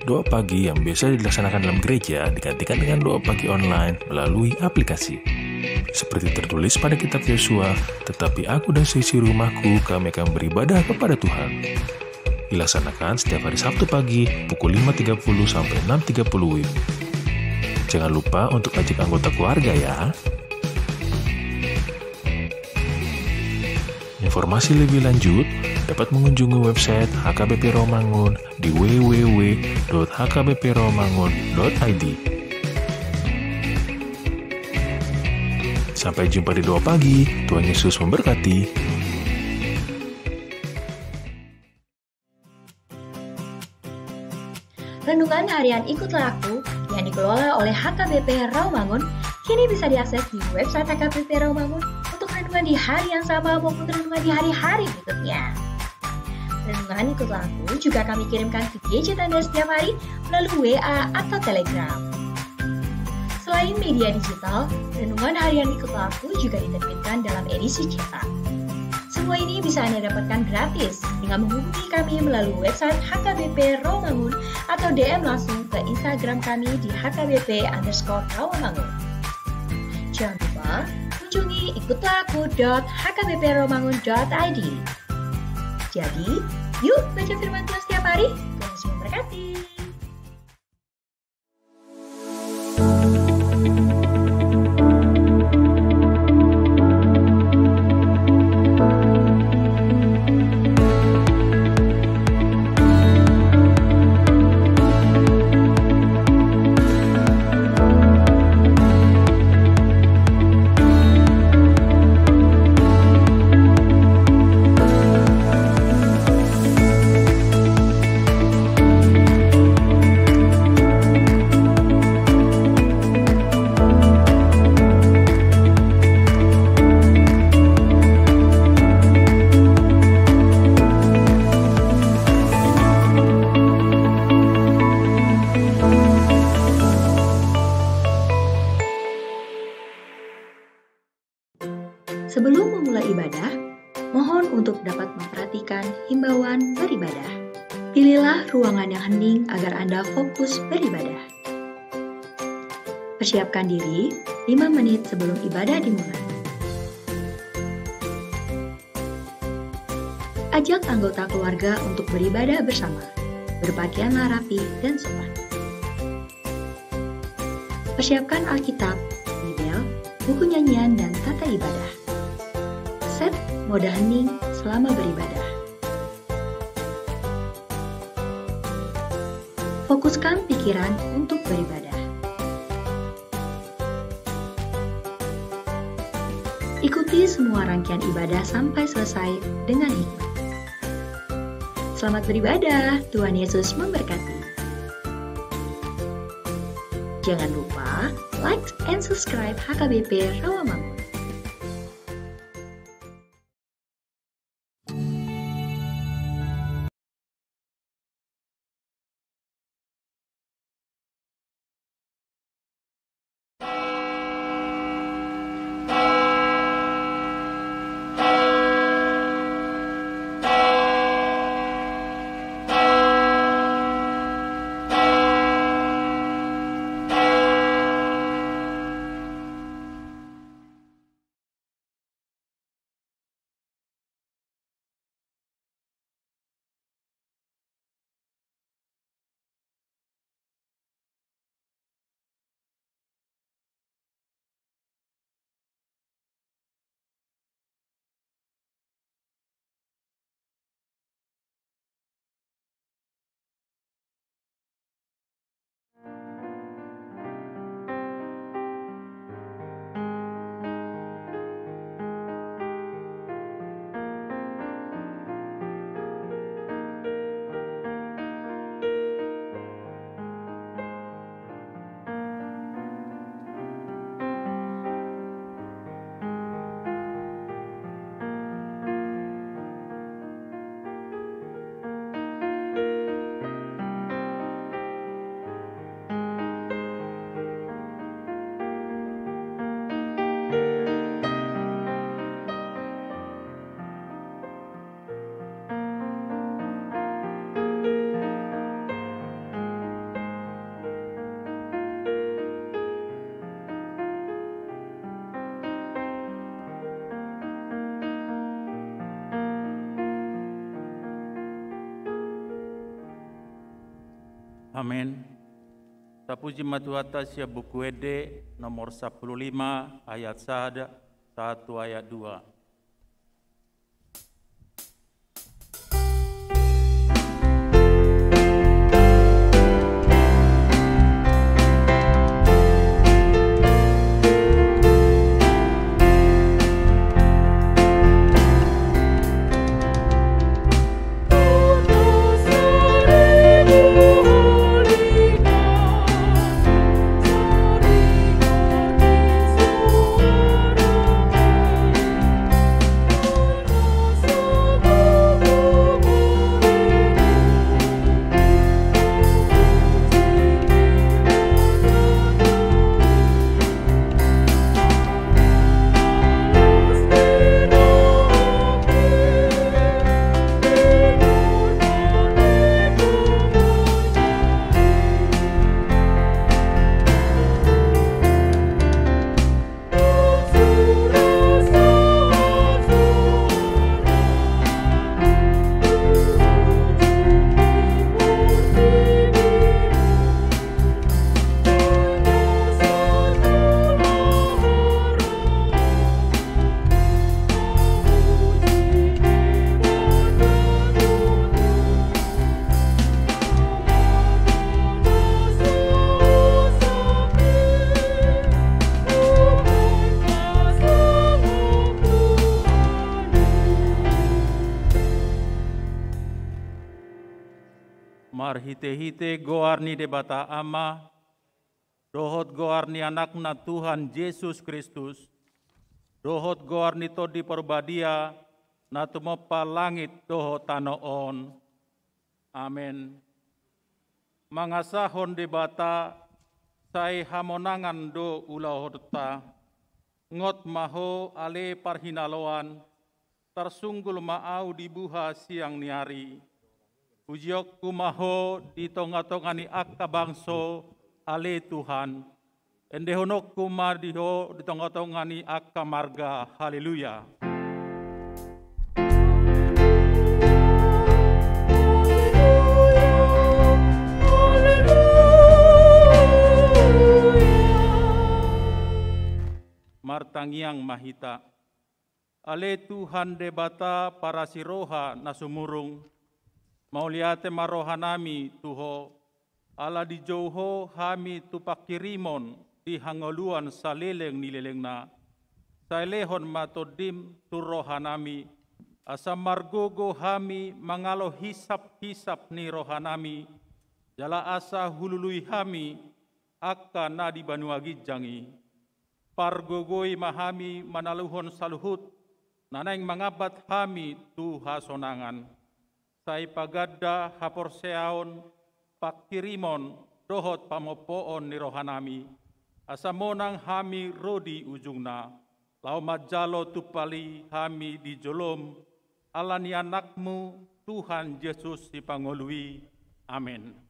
doa pagi yang biasa dilaksanakan dalam gereja digantikan dengan doa pagi online melalui aplikasi. Seperti tertulis pada kitab Yosua, tetapi aku dan seisi rumahku kami akan beribadah kepada Tuhan. Dilaksanakan setiap hari Sabtu pagi pukul 5.30 sampai 6.30 WIB. Jangan lupa untuk ajak anggota keluarga ya. Informasi lebih lanjut dapat mengunjungi website HKBP Rawamangun di www.hkbprawamangun.id. Sampai jumpa di doa pagi. Tuhan Yesus memberkati. Renungan harian Ikutlah Aku yang dikelola oleh HKBP Rawamangun kini bisa diakses di website HKBP Rawamangun untuk renungan di hari yang sama maupun renungan di hari-hari berikutnya. Renungan Ikutlah Aku juga kami kirimkan ke gadget Anda setiap hari melalui WA atau Telegram. Selain media digital, renungan harian Ikutlah Aku juga diterbitkan dalam edisi cetak. Semua ini bisa Anda dapatkan gratis dengan menghubungi kami melalui website HKBP Rawamangun atau DM langsung ke Instagram kami di hkbp_rawamangun. Jangan lupa kunjungi ikutlahku.hkbprawamangun.id. Jadi, yuk baca firman Tuhan setiap hari. Tuhan Yesus memberkati. Sebelum memulai ibadah, mohon untuk dapat memperhatikan himbauan beribadah. Pilihlah ruangan yang hening agar Anda fokus beribadah. Persiapkan diri 5 menit sebelum ibadah dimulai. Ajak anggota keluarga untuk beribadah bersama. Berpakaianlah rapi dan sopan. Persiapkan Alkitab, Bibel, buku nyanyian, dan tata ibadah. Set mode hening selama beribadah. Fokuskan pikiran untuk beribadah. Ikuti semua rangkaian ibadah sampai selesai dengan hikmat. Selamat beribadah, Tuhan Yesus memberkati. Jangan lupa like and subscribe HKBP Rawamangun. Amin. Tapuji matuhata sia buku Ede nomor 15 ayat 1 ayat 2. Mar hite-hite goarni debata ama, dohot goarni anakna Tuhan Yesus Kristus, dohot goarni to di perbadia, na tumopa langit dohot tanoon. Amen. Mangasahon debata, say hamonangan do ulahorta, ngot maho ale parhinaloan, tersunggul maau di buha siang niari. Ujiok kumaho di tonga-tongani akka bangso ale Tuhan. Endehonok kumadiho di tonga-tongani akka marga. Haleluya. Martangiang mahita. Ale Tuhan debata para siroha nasumurung. Mauliate marohanami tuho, ala di jauho hami tupakirimon di hangoluan saleleng nilelengna, sailehon matodim turohanami, asa margogo hami mangalo hisap-hisap ni rohanami, jala asa hulului hami akka nadi banuagi jangi, pargogoi mahami manaluhon saluhut, nanaing mangabat hami tu hasonangan. Sai pagadda haporseaon pakirimon dohot pamopoon ni rohanami asamonang hami rodi ujungna lau majalo tupali hami di jolom alani anakmu Tuhan Yesus dipangolui. Amin.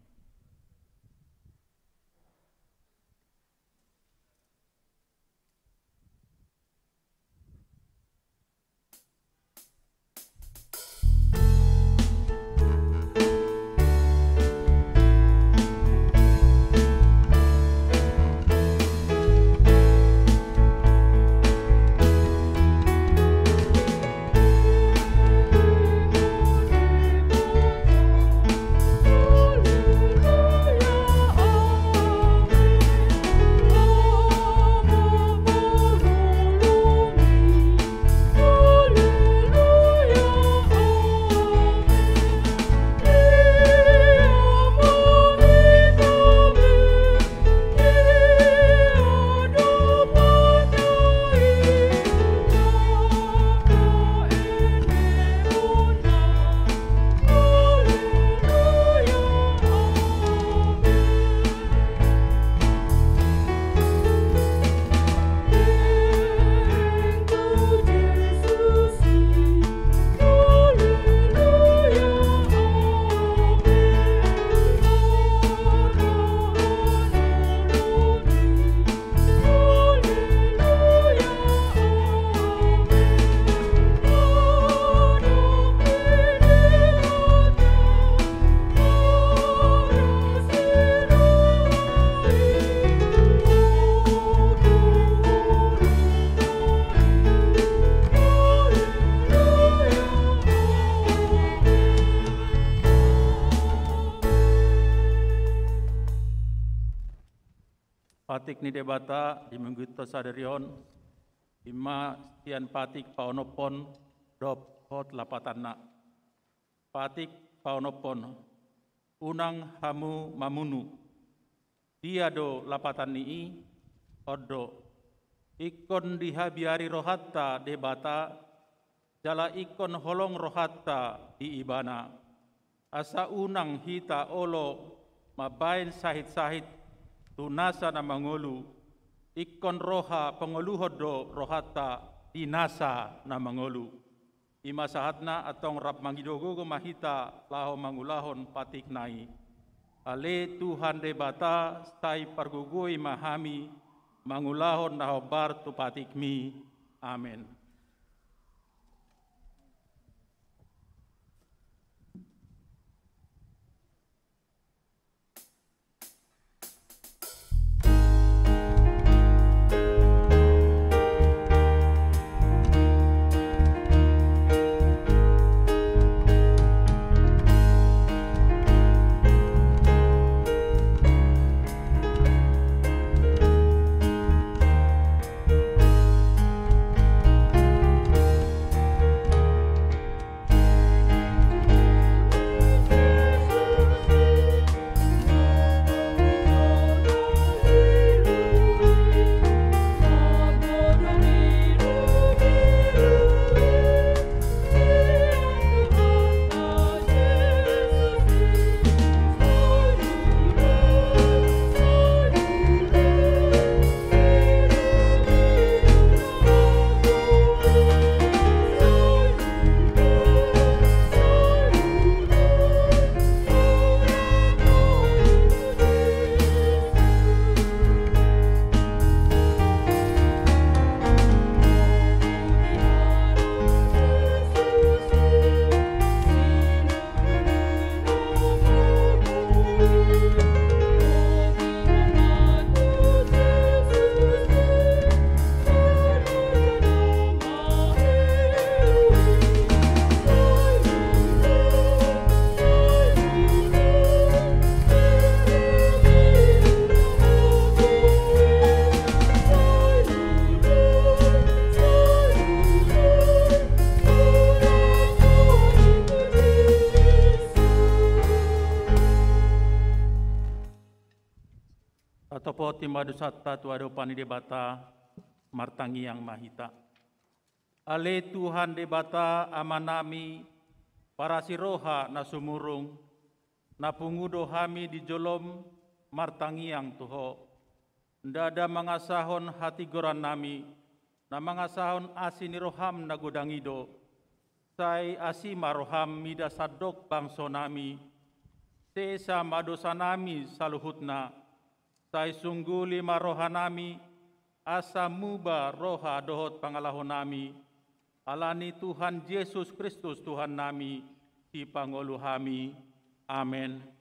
patik ni debata di mengguto sadarion ima tian patik paonopon dop hot lapatana. Patik paonopon unang hamu mamunu. Dia do lapatan nii odo ikon dihabiari rohatta debata jala ikon holong rohatta di ibana. Asa unang hita olo mabain sahit-sahit tunasa na mangulu ikon roha pengoluhodo rohata dinasa na mangulu ima sahatna atong rap mangidogogo mahita laho mangulahon patik nai ale Tuhan debata sai pargugui mahami mangulahon nahobar tu patik mi amen. Atopo timadu satta tuado pani debata martangi yang mahita. Ale Tuhan debata amanami para siroha na sumurung na pungudo hami di jolom martangi yang tuho. Ndada mangasahon hati goran nami na mangasahon asini roham na godangido. Sai asima roham mida sadok bangso nami. Sesa madosa nami saluhutna. Sai sungguli marohanami asa muba roha dohot pangalahon nami alani Tuhan Yesus Kristus Tuhan nami di pangolu hami amen.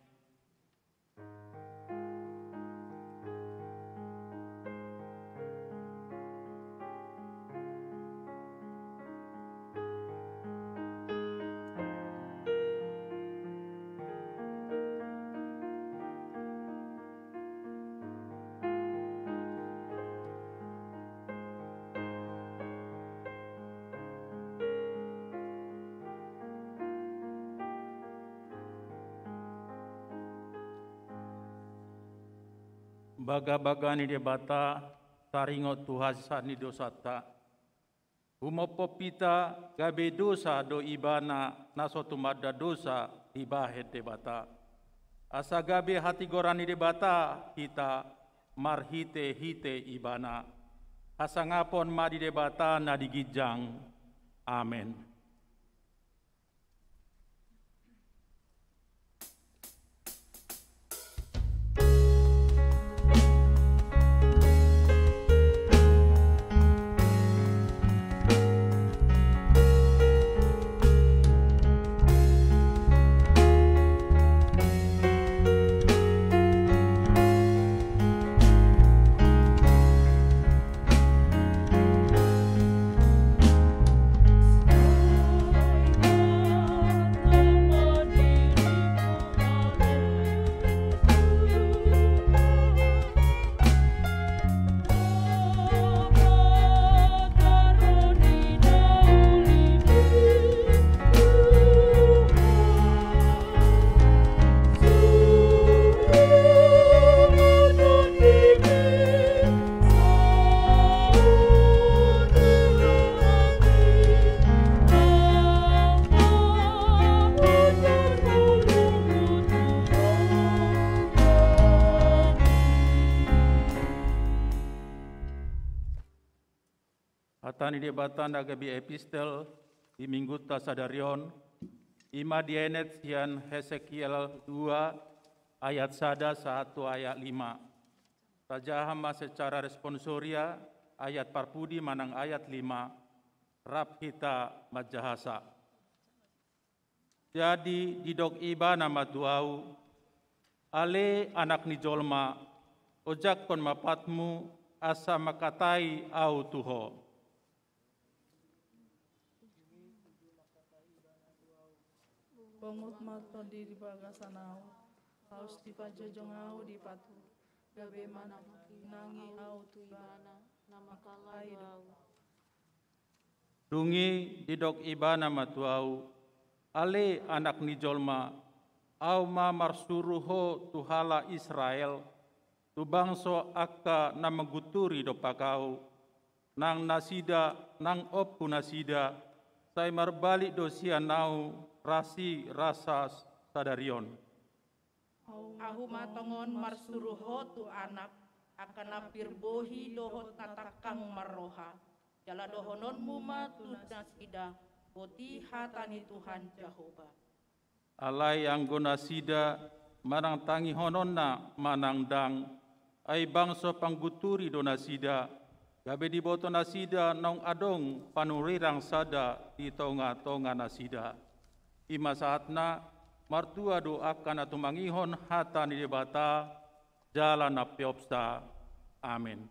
Baga-baga ni debata taringot Tuhan sani dosata. Umopo pita gabe dosa do ibana naso tumada dosa ibahet debata. Asa gabe hati gorani debata kita marhite hite ibana. Asa ngapon madi debata na digijang. Amen. Hatani de batanda gabi epistel di minggu tasadarion ima dienet sian Hesekiel 2 ayat 1 ayat 5. Tajahama secara responsoria ayat parpudi manang ayat 5 rap kita majahasa. Jadi didok iba nama tuau ale anak ni jolma ojak kon mapatmu asa makatai au tuho. Bangut mato di bagasanau, haus di pajajong au di patu, gabe mana nangi au tu ibana, nama kalai au. Dungi didok ibana matuau, ale anak ni jolma, au ma marsuruho tuhala Israel, tu bangso akka na mengguturi dopakau, nang nasida, nang opku nasida, sai marbalik dosia nau, rasi rasa sadarion. Ahu matongon marsuruho tu anak akan napir bohi dohot natakang maroha. Jala dohonon muma tu nasida boti hatani Tuhan Jehovah. Alai anggona sida manang tangi hononna manang dang ai bangso pangguturi do nasida gabe di boto nasida nong adong panurirang sada di tonga-tonga nasida. Ima saatna martua doakan atau mangihon hata ni debata jalan apiopsta. Amin.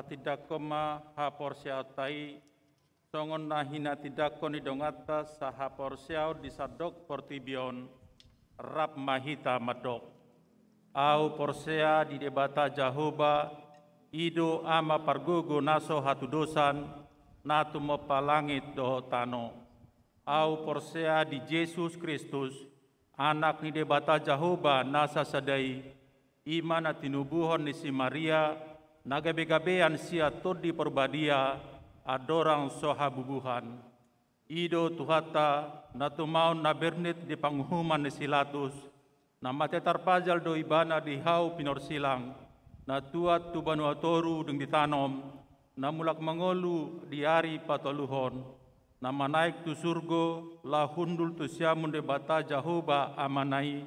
Tidak koma ha porsiau tai songon nahina tidak koni dongata saha porsiau disadok portibion rap mahita madok au porsea di debata Jahoba ido ama pargogo naso hatu dosan natu mopalangit do tano au porsea di Yesus Kristus anak ni debata Jahoba nasa sadai imana tinubuhon ni si Maria nagabe-gabean sia todi perbadia adorang soha bubuhan. Ido tuhata natumaun na bernit di panghuman ni silatus na mate tarpajal do ibana di hau pinor silang na tuat tu banuatoru deng ditanom na mulak mangolu di ari patoluhon na manaik tu surgo la hundul tu siamun de bata Jahoba amanai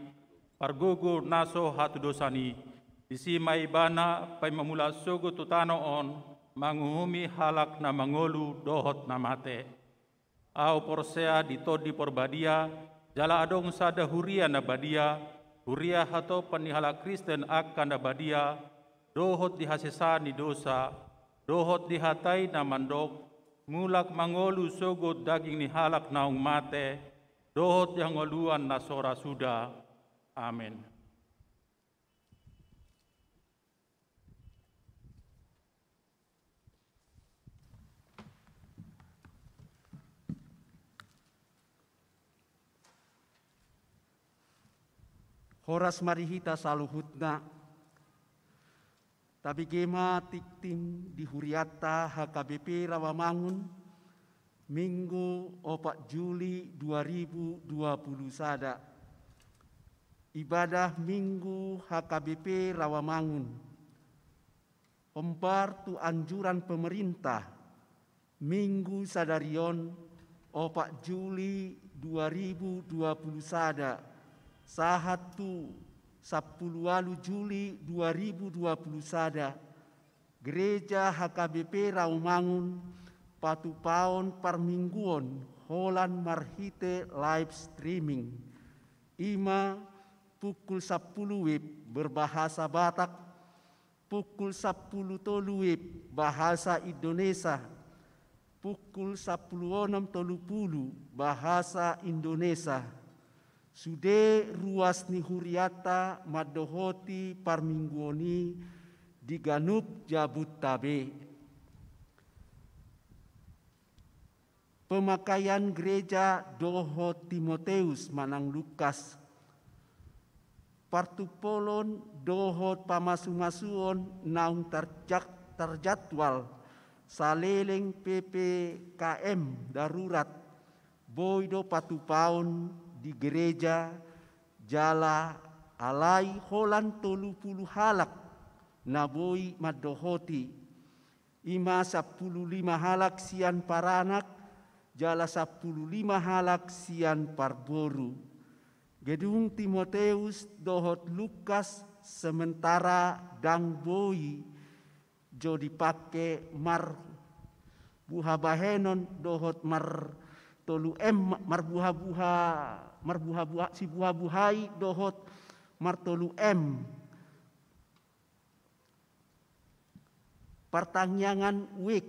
pargogo naso hatu dosani. Isi maibana pai mamula sogo tutano on manguhumi halak na mangolu dohot na mate. Au porsea ditodi porbadia jala adong sada huria na badia huria hato panihala Kristen akan na badia dohot dihasesani dosa dohot dihatai na mandok mulak mangolu sogo daging ni halak naung mate dohot yang ngoluan na sora suda. Amin. horas marihita saluhutna. Tapi gema tikting di Huriata HKBP Rawamangun Minggu 4 Juli 2020 sada. Ibadah Minggu HKBP Rawamangun. Ombar tu anjuran pemerintah Minggu sadarion 4 Juli 2020 sada. Sahatu 10 Juli 2020 sada. Gereja HKBP Rawamangun patu paon parmingguon holan marhite live streaming. Ima pukul 10 WIB berbahasa Batak, pukul 10 tolu WIB bahasa Indonesia, pukul 10:30 bahasa Indonesia. Sude ruas ni Huriata madohoti parmingguoni di Ganup Jabodetabek. Pemakaian gereja Doho Timoteus Manang Lukas. Partupolon dohot pamasu-masuon naung terjadwal saleleng PPKM darurat boydo patupaon di gereja jala alai holan 30 halak naboi madohoti. Ima 15 halak sian paranak jala 15 halak sian parboru. Gedung Timoteus dohot Lukas sementara dang boi jo dipake mar buha bahenon dohot mar tolu mar buha si buha buhai dohot mar tolu pertanyaan wik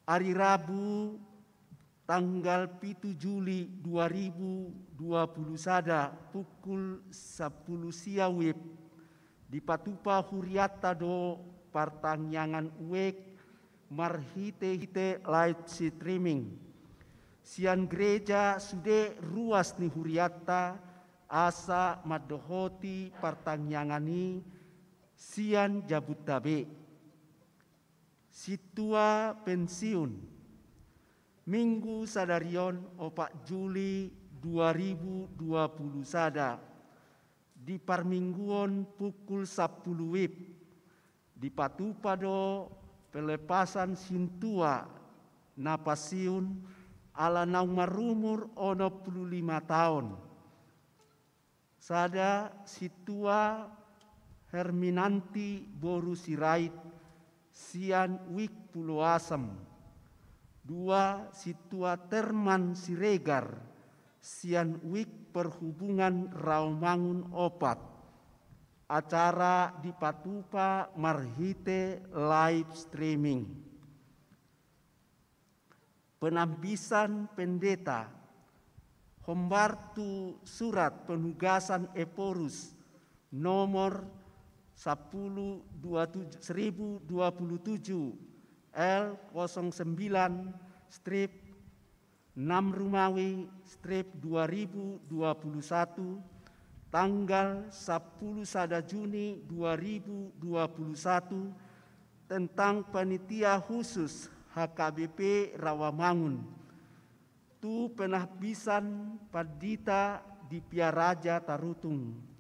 hari Rabu tanggal 7 Juli 2020 sada pukul 10 siawib di Patupa Huriata do pertanyaan wek marhite live streaming. Sian gereja sude ruas ni Huriata asa madohoti pertanyaan sian Jabodetabek. Situa pensiun Minggu sadarion 4 Juli 2020 sada. Di parmingguon pukul 10 WIB. Di Patupado pelepasan sintua napasiun ala naung marumur 65 tahun. Sada situa Herminanti Boru Sirait sian wik Pulau Asem. 2 situa Terman Siregar sian wik perhubungan Rawamangun 4. Acara di Patupa marhite live streaming. Penampisan pendeta Hombartu surat penugasan Eporus nomor 1027 L09-6 Romawi-2021 tanggal 10 sada Juni 2021 tentang panitia khusus HKBP Rawamangun. Tu penahbisan padita di Piaraja Tarutung.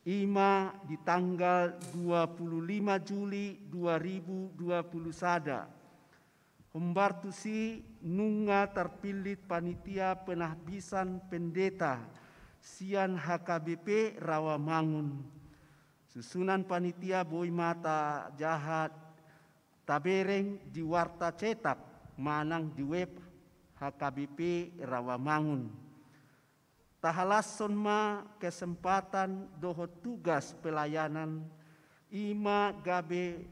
Ima di tanggal 25 Juli 2020 sada. Hombartusi nunga terpilih panitia penahbisan pendeta sian HKBP Rawamangun. Susunan panitia boi mata jahat tabereng di warta cetak manang di web HKBP Rawamangun. Tahalason ma kesempatan dohot tugas pelayanan ima gabe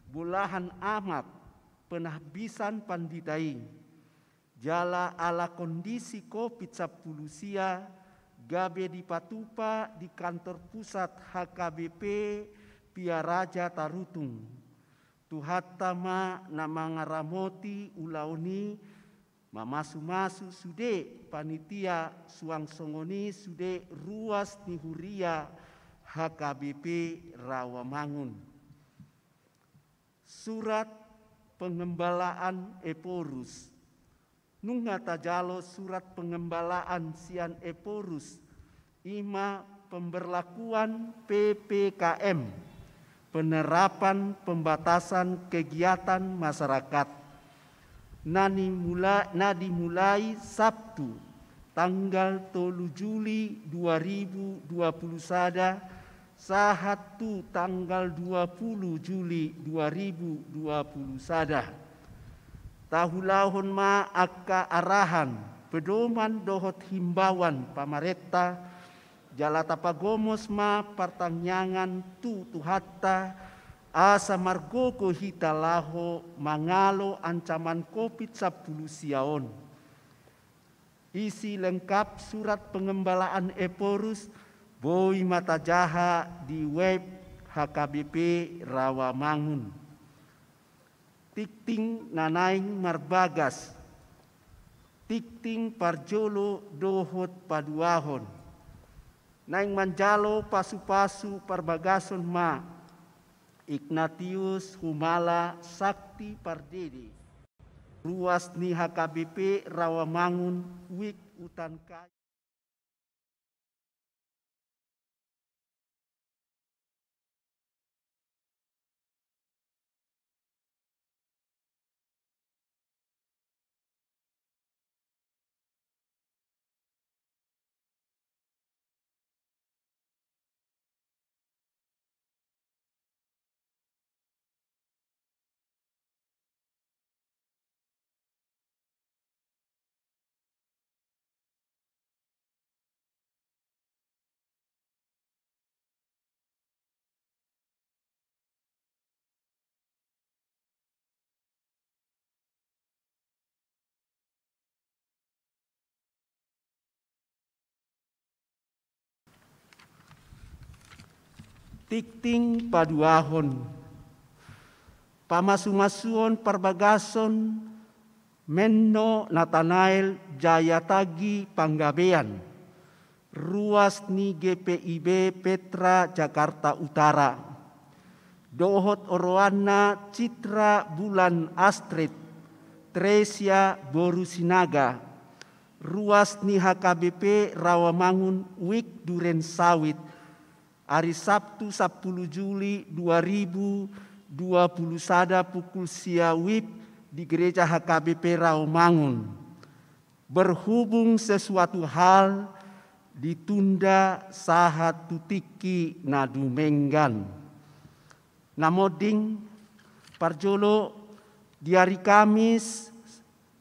bulahan amat penahbisan panditai jala ala kondisi COVID-19 sia gabe di Patupa di kantor pusat HKBP Piaraja Tarutung. Tuhatta ma nama ngaramoti ulauni Mamasu-masu sude panitia suang songoni sude ruas ni huria HKBP Rawamangun. Surat pengembalaan Eporus. Nunga tajalo surat pengembalaan sian Eporus. Ima pemberlakuan PPKM. Penerapan pembatasan kegiatan masyarakat. Nadi mulai Sabtu tanggal 3 Juli 2020 sahatu tanggal 20 Juli 2020 sada. Tahulahon ma akka arahan pedoman dohot himbauan pamareta jalata pagomos ma pertanyaan tuhatta asa margoko hita laho mangalo ancaman COVID-19 siaon. Isi lengkap surat pengembalaan Eporus boi mata jaha di web HKBP Rawamangun. Tikting nanaing marbagas. Tikting parjolo dohot paduahon. Naing manjalo pasu-pasu parbagason ma. Ignatius Humala Sakti Pardede. Ruas ni HKBP Rawamangun Wik Utan Kaya. Tikting paduahon, pamasu-masuon parbagason, Menno Nathanael Jayatagi Panggabean, ruas ni GPIB Petra Jakarta Utara, dohot oroana Citra Bulan Astrid, Tresia Borusinaga, ruas ni HKBP Rawamangun Wik Duren Sawit, hari Sabtu 10 Juli 2020 pukul siawib di gereja HKBP Rawamangun. Berhubung sesuatu hal ditunda sahat tutiki nadumenggan. Namoding parjolo di hari Kamis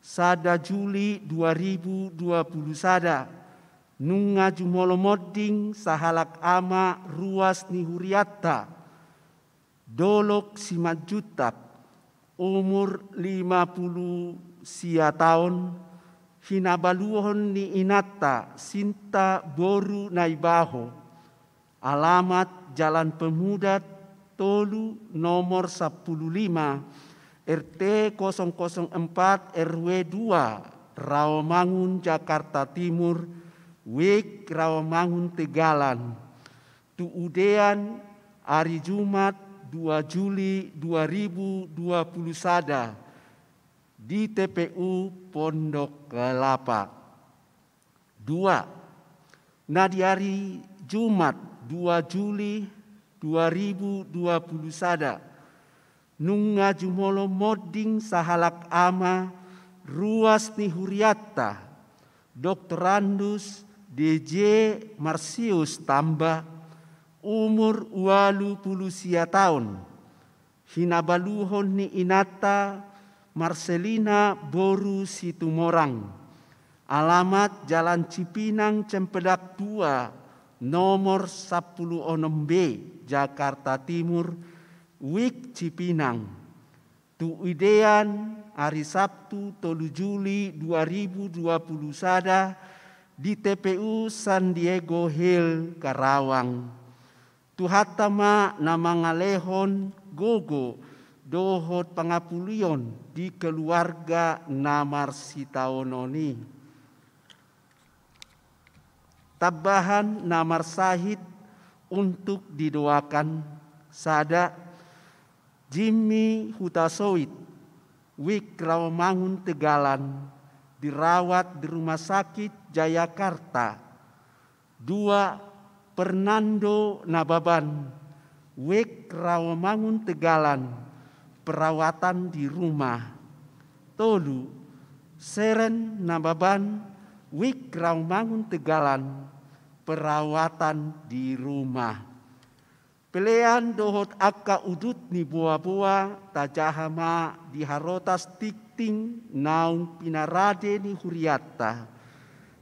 sada Juli 2020 sada. Nunga jumolo moding sahalak ama ruas ni huriata. Dolok simajutap umur 50 sia tahun. Hinabaluhon ni inata Sinta Boru Naibaho. Alamat Jalan Pemuda Tolu nomor 15 RT 004 RW 2 Rawamangun Jakarta Timur. Wik Rawamangun Tegalan. Tuudean hari Jumat 2 Juli 2020 sada di TPU Pondok Kelapa. 2. Nah di hari Jumat 2 Juli 2020 sada nunga jumolo moding sahalak ama ruas ni huriata Doktorandus DJ Marsius tambah umur 20 sia tahun. Hinabaluhon ni inata Marcelina Boru Situmorang. Alamat Jalan Cipinang Cempedak 2 nomor 16B Jakarta Timur Wik Cipinang. Tuidean hari Sabtu 3 Juli 2020 sada di TPU San Diego Hill, Karawang. Tuhatama nama ngalehon gogo dohot pangapulion di keluarga namar sitaononi. Tambahan namar sahid untuk didoakan sada Jimmy Hutasoit, Wik Rawamangun Tegalan, dirawat di Rumah Sakit Jayakarta. 2. Fernando Nababan, Wik Rawamangun Tegalan, perawatan di rumah. 3. Seren Nababan, Wik Rawamangun Tegalan, perawatan di rumah. Pelean dohot akka udut ni boa-boa tajahama di harotas tikting naun pinarade ni huriata.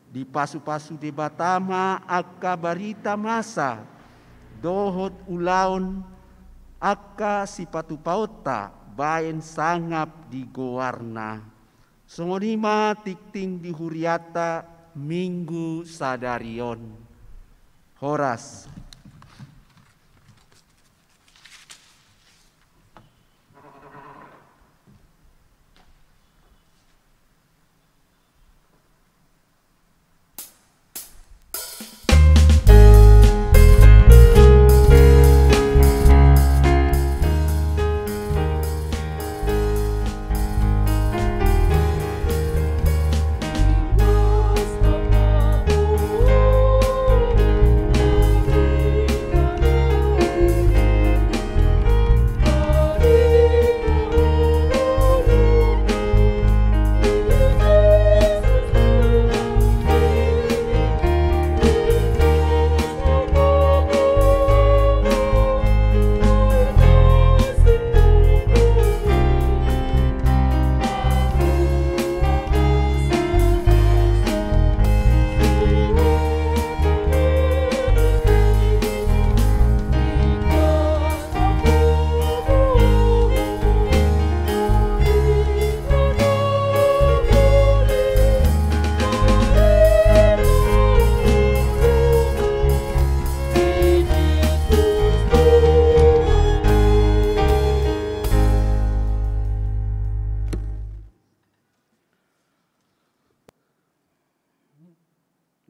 Di pasu-pasu de batama akka barita masa dohot ulaon akka sipatu pauta baen sangap di goarna. Songonima tikting di huriata minggu sadarion. Horas.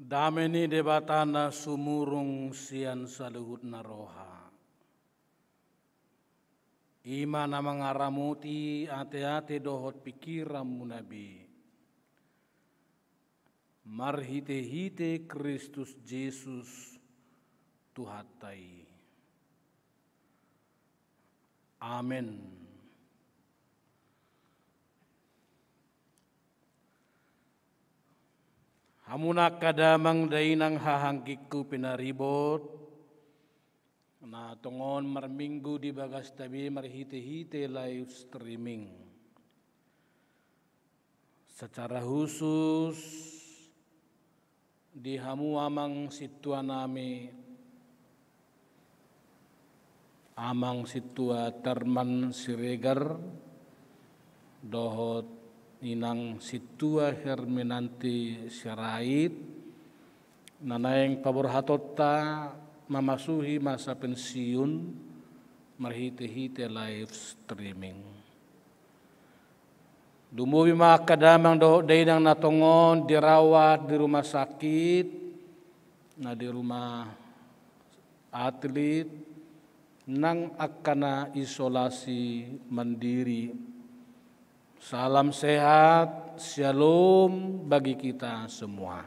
Dameni debatana sumurung sian saluhut naroha. Ima nama ngaramuti ate-ate dohot pikiran munabi. Marhite-hite Kristus Yesus Tuhatai. Amin. Hamunak kadamang dainang hahangkiku pinaribot, na tongon marminggu di bagas tabi marhite-hite live streaming. Secara khusus di hamu amang situa nami, amang situa Terman Siregar, dohot inang situa Herminanti Sirait, nanayang paborhatota mamasuhi masa pensiun marhite-hite live streaming. Dumuwi mga kadamang dainang natongon dirawat di rumah sakit, na di rumah atlet, nang akana isolasi mandiri. Salam sehat, shalom bagi kita semua.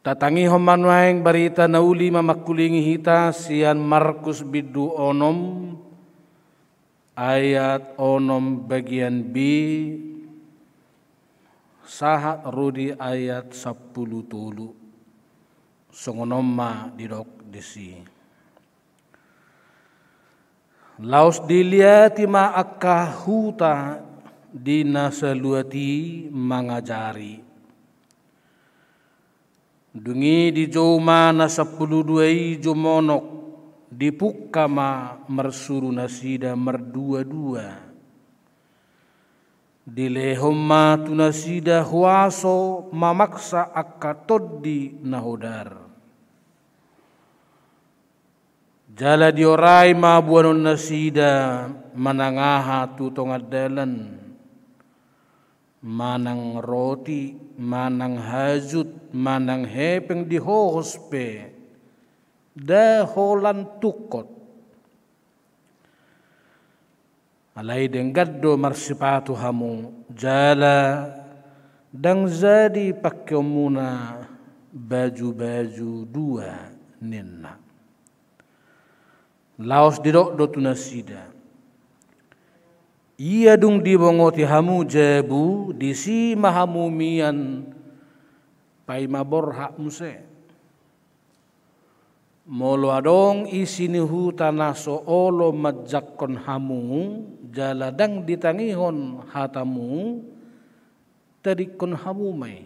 Tatangi homanwaing barita nauli mamakulingi hita sian Markus bidu onom ayat onom bagian B sahat rudi ayat 10 tulu songonomma didok desi. Laos diliati ma akahuta dina saluati mangajari. Dungi di joma na 12 jomonok dipukama mersuru nasida merdua-dua. Dilehomma tunasida huaso mamaksa akatodi nahodar. Jala diorai mabuanon nasida manangaha tutong adalan. Manang roti, manang hajut, manang hepeng di hospe. Daholan tukot. Alay dengaddo marsipatu hamu jala dang jadi pakai muna baju-baju dua ninna. Laos didok do tunasida. Ia dung dibongoti hamu jabu disi mahamumian pai mabor hak muse. Molo adong isini hutana soolo majakon hamu jaladang ditangihon hatamu tadikon hamu mai.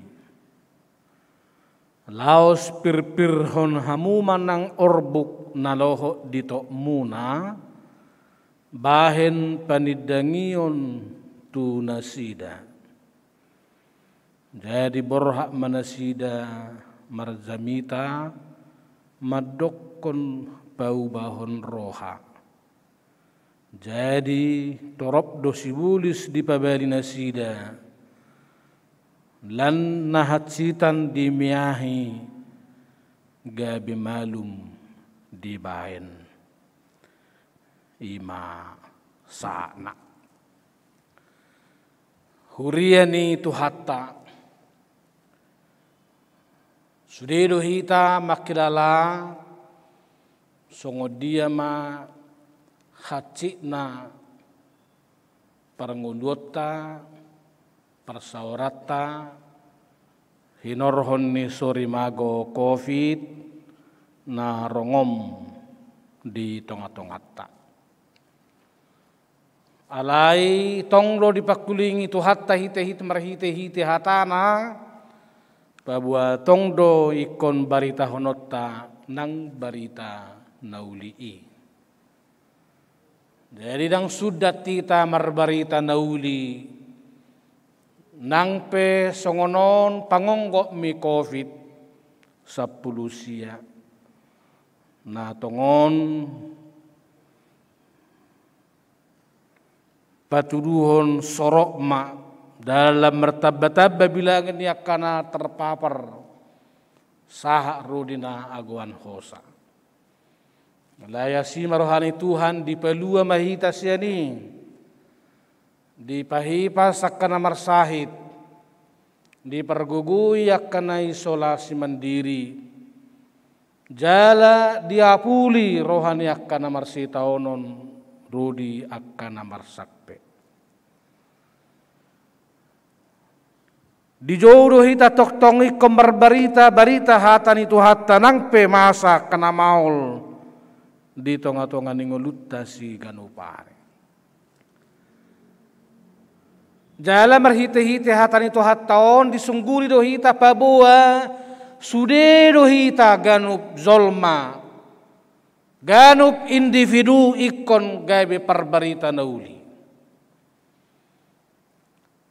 Laos pirpirhon hamu manang orbuk naloho ditok muna bahen panidangion tu nasida. Jadi borhak manasida marzamita madokon bau bahon roha. Jadi torop dosibulis di pabali nasida. Lan nahatsitan dimiahi gabi malum di bahen ima sana huriani tu hatta sudedo hita makilala songo dia ma hacina parangundota persaurata hinorhon ni sori mago covid na rongom di tonga-tongata. Alai tonglo dipakulingi tu hatta hite-hite marhite-hite hatana babua tongdo ikon barita honota nang barita naulii. Jadi dang sudah tita marbarita nauli nang pe songonon pangonggok mi covid 10 sia na tongon patuduhon sorok ma dalam mertabba-tabba bilangan yakana terpapar sahak rodina aguan hosa. Layasi marohani Tuhan dipelua mahita siani dipahipa sakana marsahid dipergugui yakana isolasi mandiri jala diapuli rohani yakana marsitaonon rudi akkana marsakpe dijodoh hita toktongi kembar barita hatani tu hatta nangpe masa kena maul di tonga-tonga ningolutta si ganupare. Jala marhite-hite hatani to hattaon disungguri do hita pabua sude do hita ganup zolma ganup individu ikon gabe parbarita nauli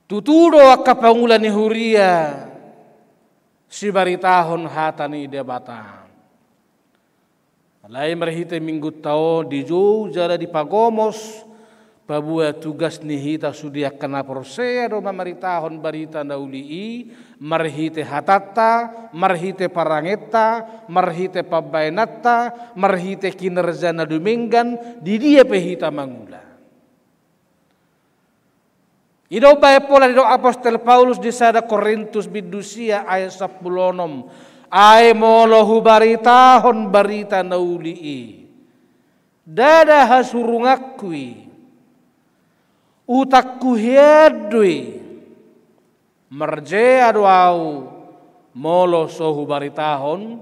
tutudo akapangulan ni huria si baritahon hatani debata alai marhite minggu tao dijo jala dipagomos pabua tugas ni hita sudia kena persea do maritahon barita naulii marhite hatata marhite parangeta marhite pabainata marhite kinerja na duminggan di dia pehita mangula. Ido bae pola do apostol Paulus di sada Korintus bidusia ayat 10 ay molo hubaritahon barita naulii dada hasurungakui utakku hiadui merje aduau molo sohu baritahon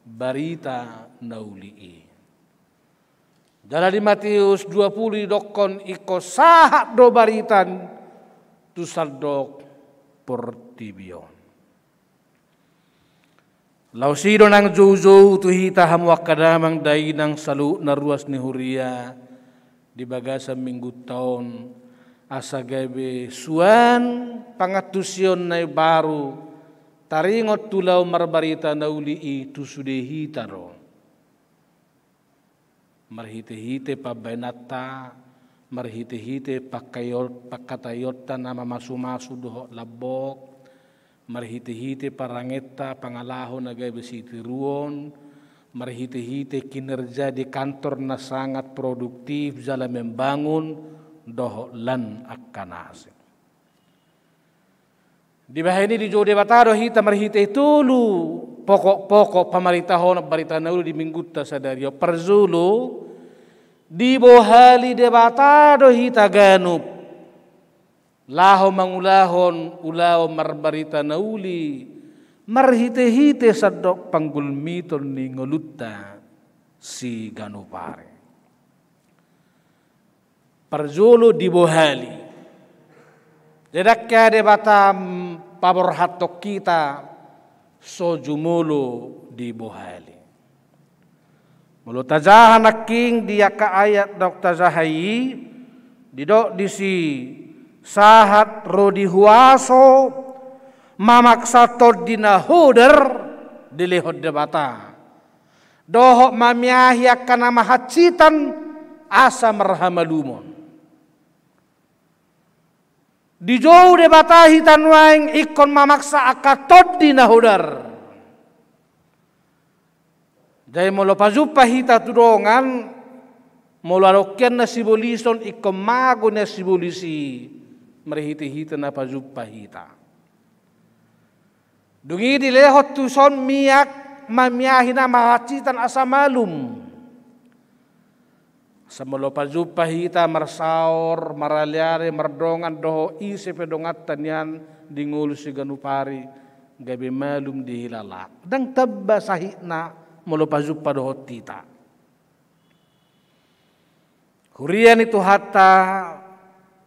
barita naulii. Dalam di Matius 20 dokon iko sahak do baritan tu saldok portibion. Lausido nang jojo tu hita hamu akadamang dai nang salu na ruas ni huria di bagasa minggu tahun asa gabe suan pangatusion na baru taringot tulau marbarita nauli itu sudah hitaro marhite-hite pabenata, marhite-hite pakatayota nama masu-masu doho labok, marhite-hite parangeta pangalaho na gaya besitiruon, marhite-hite kinerja di kantor na sangat produktif dalam membangun doho lan akanase. Di bahini di jode batado hita marhite itulu pokok-pokok pamarintahon barita naulu di mingguta sadario perzulu di bohali de batado hita ganup laho mangulahon ulao marbarita nauli marhite-hite sadok panggulmiton ni ngolutta si ganupare perzulu di bohali dedakya de batam pabor hatok kita so jumulo di bohali. Mulu tazahan naking dia ka ayat dok tazahayi didok disi sahat rodi huaso mamaksa tod dinahuder dilihod de bata. Dohok mamiahi akan mahacitan asa merhamalumon. Di jauh de batahi tanwaing ikon mamaksa akatod di nahudar. Jai molo pazupa hita tudongan molo alokian na sibolison ikon mago na sibolisi merihiti hita na pazupa hita. Dungi di lehot tuson miak mamiahi na mahacitan asa malum. Samolo pazupa hita marsaor maraliare mardongan doho isi pedongatan yan dingul si ganupari gabi malum dihilala dang tabba sahina molo pazupa doho tita hurian itu hatta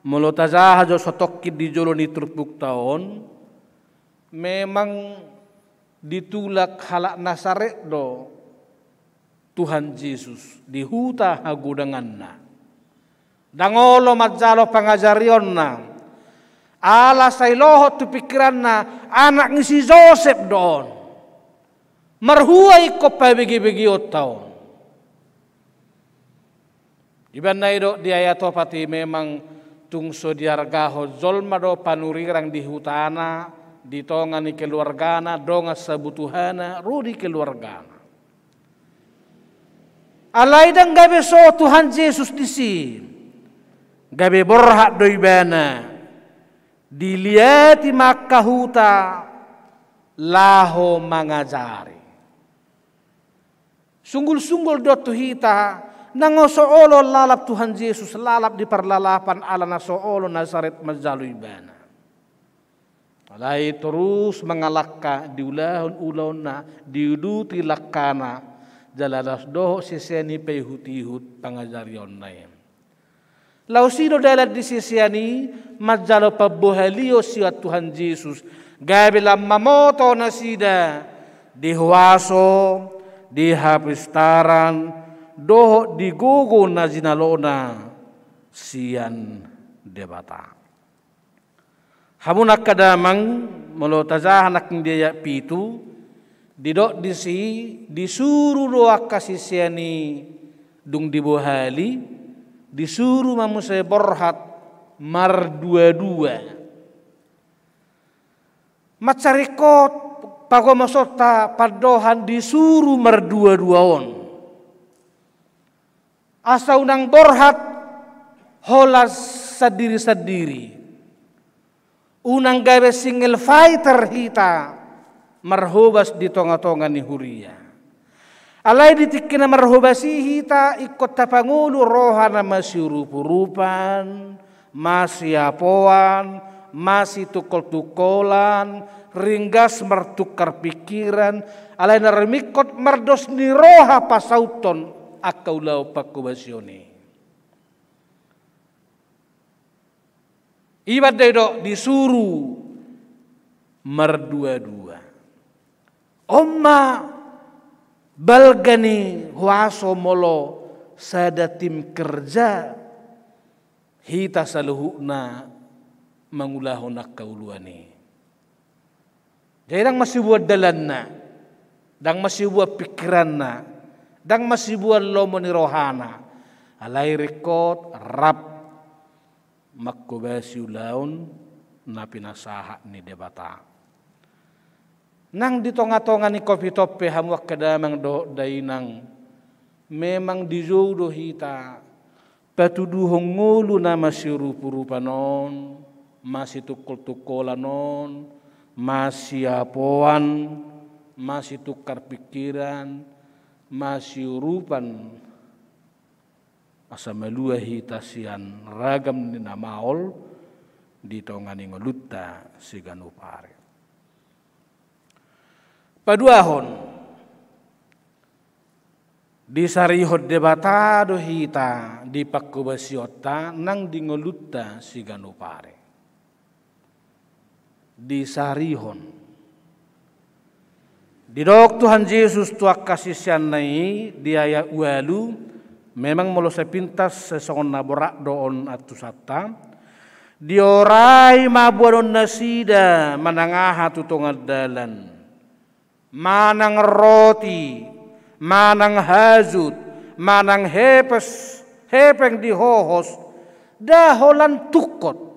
molo tazaha jo sotokid di jolo ni turpuk taon memang ditulak halak nasarek do Tuhan Yesus di huta hagudanganna. Dangolo majalo pangajarionna. Ala sailoho tu pikiranna anak ni si Joseph doon. Marhuay ko pa bigi-bigi otaon. Iban na ido di ayato pati memang tungso diargaho zolma do panurirang di hutana ditonga ni keluargana donga sabutuhana rudi keluargana. Alay dang gabe so Tuhan Yesus disi gabe borhak doibana diliati makahuta laho mangajari sunggul-sunggul dotu hita nangosoolo lalap Tuhan Yesus lalap di perlalapan ala nasoolo Nazaret majaluibana alay terus mengalakka diulahon-ulahon na diuduti lakkana jalalas doho sisiani pehut-ihut pangajarion naim. Lau sino dalat di sisiani majalo pabuhalio siwat Tuhan Yesus gabi lam mamoto na sida di huaso di hapistaran doho di gogo na zinalona sian debata. Hamunak kadamang molo tazahanak dia pitu didok disi disuruh doa kasih siani dung dibohali disuruh mamu saya borhat mar dua-dua macarikot pago masota padohan disuruh mar dua-duaon asa unang borhat holas sadiri-sadiri unang gawe single fighter hita marhubas di tonga-tonga ni huria. Alay ditikina marhubasi hita ikot tapangulu rohana masih rupa-rupan, masih apoan, masih tukol-tukolan, ringgas mertukar pikiran, alay naremikot mardos ni roha pasauton akaulau pakubasione. Ibadah do disuruh merdua-dua. Omma balgani huaso molo sada tim kerja hita saluhuna mangulahon kauluani. Jadi dang masih buat dalanna, dang masih buat pikiranna, dang masibuan lomo ni rohana alai rekod rap makkobasi ulaun na pinasaha ni debata nang di tonga-tonga ni kopi toppe hamuak kadamang do dainang memang dijodoh hita patuduhong ngulu na masih rupa-rupa non masih tukul-tukulan non masih apoan masih tukar pikiran masih urupan asa malua hita sian ragam ni namaol di tongani ngolutta siganupare paduahon di sarihod debatado hita di pakkubasiota nang di ngolutta siganupare di sarihon di dok Tuhan Yesus tuak kasih sianai di ayat walu memang molo sepintas sesongon naborak doon atusata diorai mabuanon nasida manangaha tutungad dalan manang roti manang hazut manang hepeng dihohos daholan tukot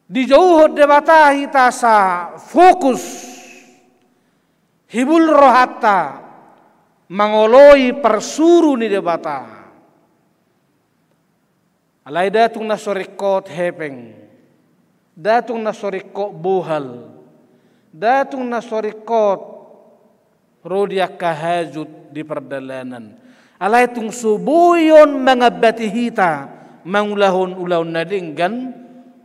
di jauh debata hita sa fokus hibul rohata mangoloi persuru ni debata alai datung nasorikot hepeng datung nasorikot bohal datung nasorikot rodiak kahajut di perdalanan alai tung subuyon mangabati hita mangulahon ulaun nadinggan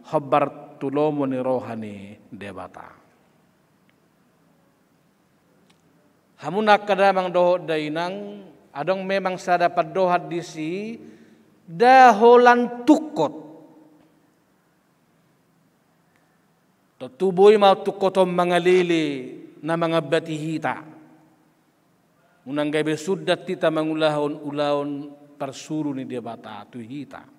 khabar tulomo ni rohani debata hamunak kadamang dohod dainang adong memang sa dapat dohat disi daholan tukot tutuboy mau tukotom mga lili na mga batihita unang gabi sudat tita mangulahon persuru ni debata tuhita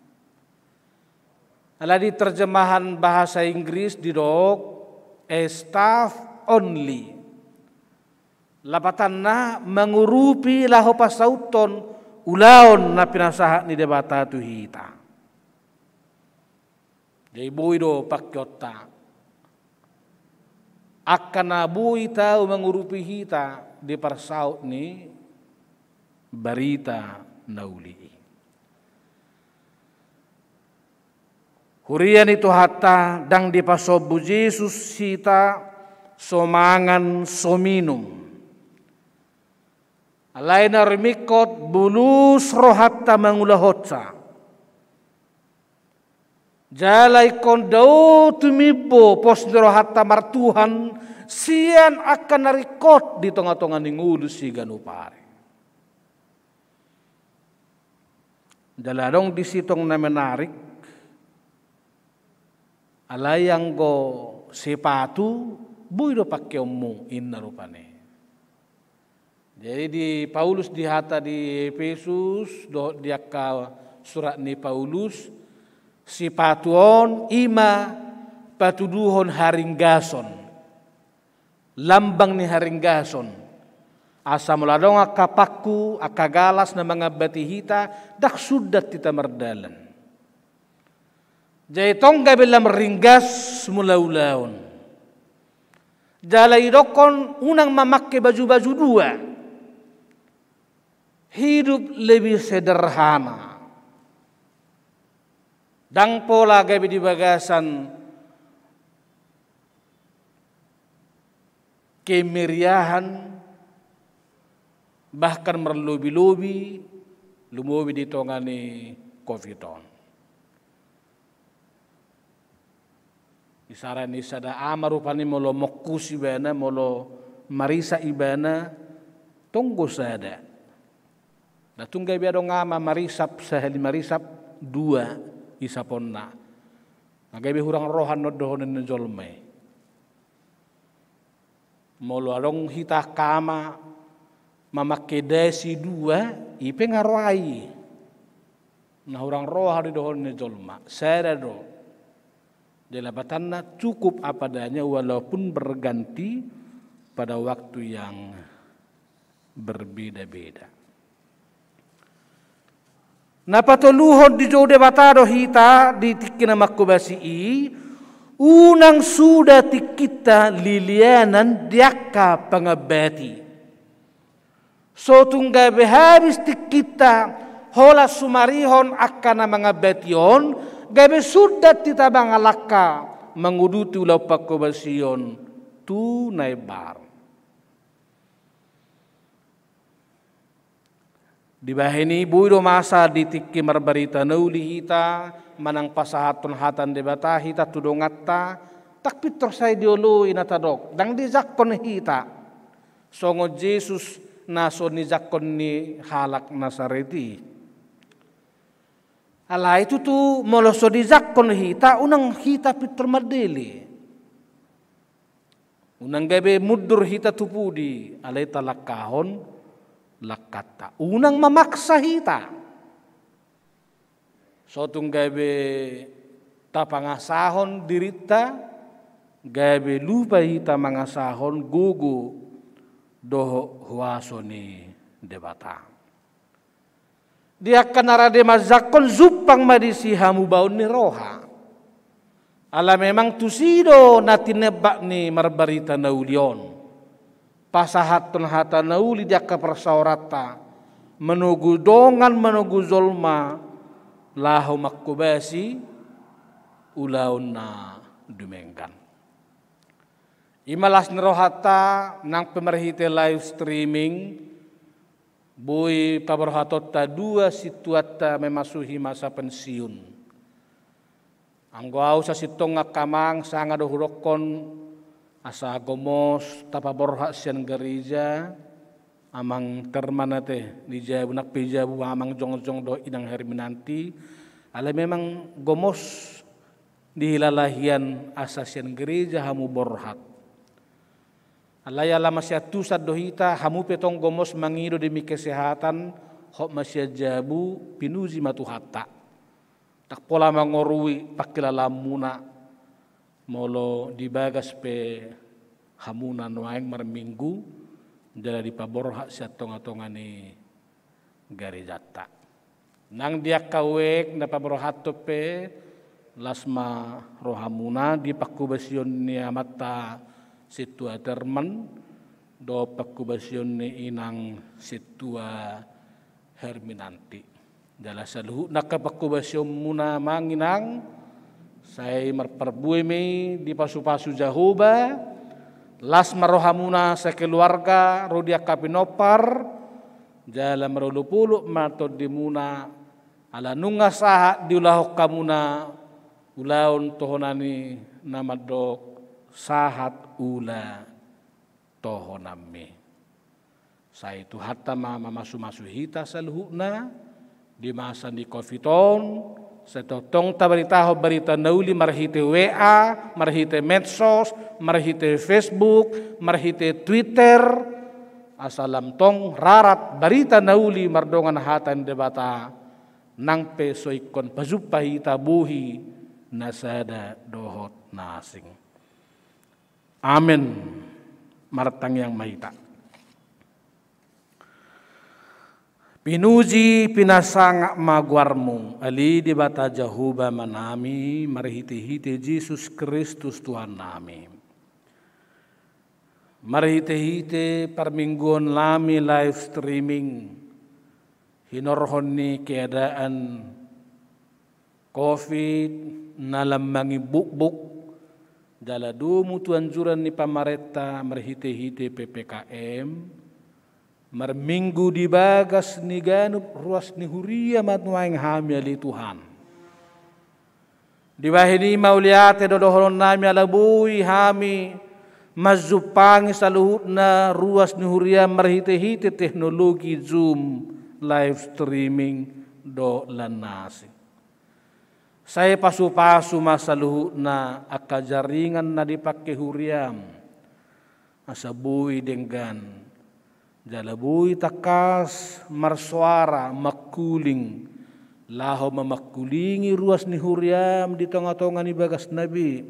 ala di terjemahan bahasa Inggris di dok staff only lapatan na mengurupi laho pasauton ulaon na pinasaha ni debata tuhita jadi bui do pakyota akan na bui tau mengurupi hita di parsaut ni barita nauli hurian itu hatta dang dipasobu Yesus hita somangan sominum alaina remikot bulus rohatta mangulahotsa jalai kondau tumibo pos rohatta martuhan sian akan narikot di tengah-tengah ningulu si ganupare jaladong disitong na menarik alayang go sepatu buido pakyomu inna rupane. Jadi di Paulus dihata di Efesus do diaka surat ni Paulus sepatuon ima patuduhon haringgason lambang ni haringgason asa muladong akapaku akagalas na mga batihita dak sudat tita merdalan. Jadi tong gabelam ringgas mulaulaun. Jalai dokon unang memakai baju-baju dua. Hidup lebih sederhana. Dang pola gabe di bagasan kemeriahan bahkan merlobi-lobi lumobi di tongani coviton. Isaran isada amarupani molo mokus ibana molo marisa ibana tonggo sada. Da tunggay biado ngama marisap sahali marisap dua isaponna. Nagay hurang rohan no dohonen njolme. Molo along hita kama mamakedesi dua ipe ngaroai. Nah hurang rohan dohonen njolma. Sada do. Jelabatanna cukup apa adanya walaupun berganti pada waktu yang berbeda-beda. Napatuluhod di jode batado hita di tikina makubasi unang sudah tikita lilianan diaka pangabati. So tunggabe habis tikita hola sumarihon akana mga betion, gabe sudah tita bangalaka menguduti ulau pakobasion tunai bar. Di bahini buido masa ditiki marbarita nauli hita manang pasahaton hatan debata hita tudongatta tak pitor sa ideologi na tadok dang di zakon hita songo Jesus naso ni zakon ni halak Nasareti. Ala itu tu moloso di zakon hita unang hita pitor madeli. Unang gabe mudur hita tupudi alay talakahon lakata. Unang mamaksa hita. So tung gabe tapangasahon dirita gabe lupa hita mangasahon gugu doho huaso ni debata. Dia kanarade mazakon zupang madisi hamu baun ni roha. Ala memang tusido natinebak ni marbarita naulion. Pasahaton hata nauli dia kapersaurata menugu dongan menugu zolma lahu makubasi ulaun na dumenggan. Imalas nerohata nang pemerhite live streaming bui paberhatota dua situata memasuhi masa pensiun. Anggau sa sitong kamang sanga dohurokon asa gomos tapaborha sian gereja amang termanate di jabu nak pejabu amang jong-jong do inang herminanti ala memang gomos di hilalahian asa sian gereja hamu borhat alaya lama sia tusad dohita hamu petong gomos mangido demi kesehatan hok masya jabu pinuzi matuhata tak pola mangorui pakilala muna molo dibagas pe hamunan waeng marminggu jala di paborha sia tonga-tonga ni garejata. Nang dia kawek na paborhato pe lasma rohamuna di pakubasion ni amata situa terman do pakubasion ni inang situa herminanti. Jala saluhu nakapakubasion muna manginang saya merperbuai me di pasu-pasu Jahoba, las marohamuna sa keluarga rodia kapinopar, jala marulupuluk matod di muna ala nunga saha di ulahok kamuna ulaon tohonani namadok sahat ula tohonami. Saya itu hatta mama masu-masu hita saluhuna di masa di Coviton. Setotong tabaritaho berita nauli marhite WA, marhite medsos, marhite Facebook, marhite Twitter, asalam tong rarat berita nauli mardongan hatan debata nang pesoikon pazupahita buhi nasada dohot nasing. Amin. Martang yang mahita. Pinuji pinasanga magwarmu ali di bata Jahoba manami marhite-hite Jesus Kristus Tuhan nami. Marhite-hite permingguan lami live streaming hinorhon ni keadaan COVID nalambangi buk-buk jala dumu tuanjuran ni pamareta marhite-hite PPKM marminggu dibagas ni ganup ruas ni huria matnuaing hami ali Tuhan. Di bahini mauliate dodohon nami alabui hami mazupangi saluhutna ruas ni huria marhite-hite teknologi Zoom live streaming do lanasi. Saya pasu-pasu masaluhutna akajaringan na dipakai huriam asabui denggan jalabui takas marsuara makuling laho mamakulingi ruas ni huriam di tengah-tengah ni bagas nabi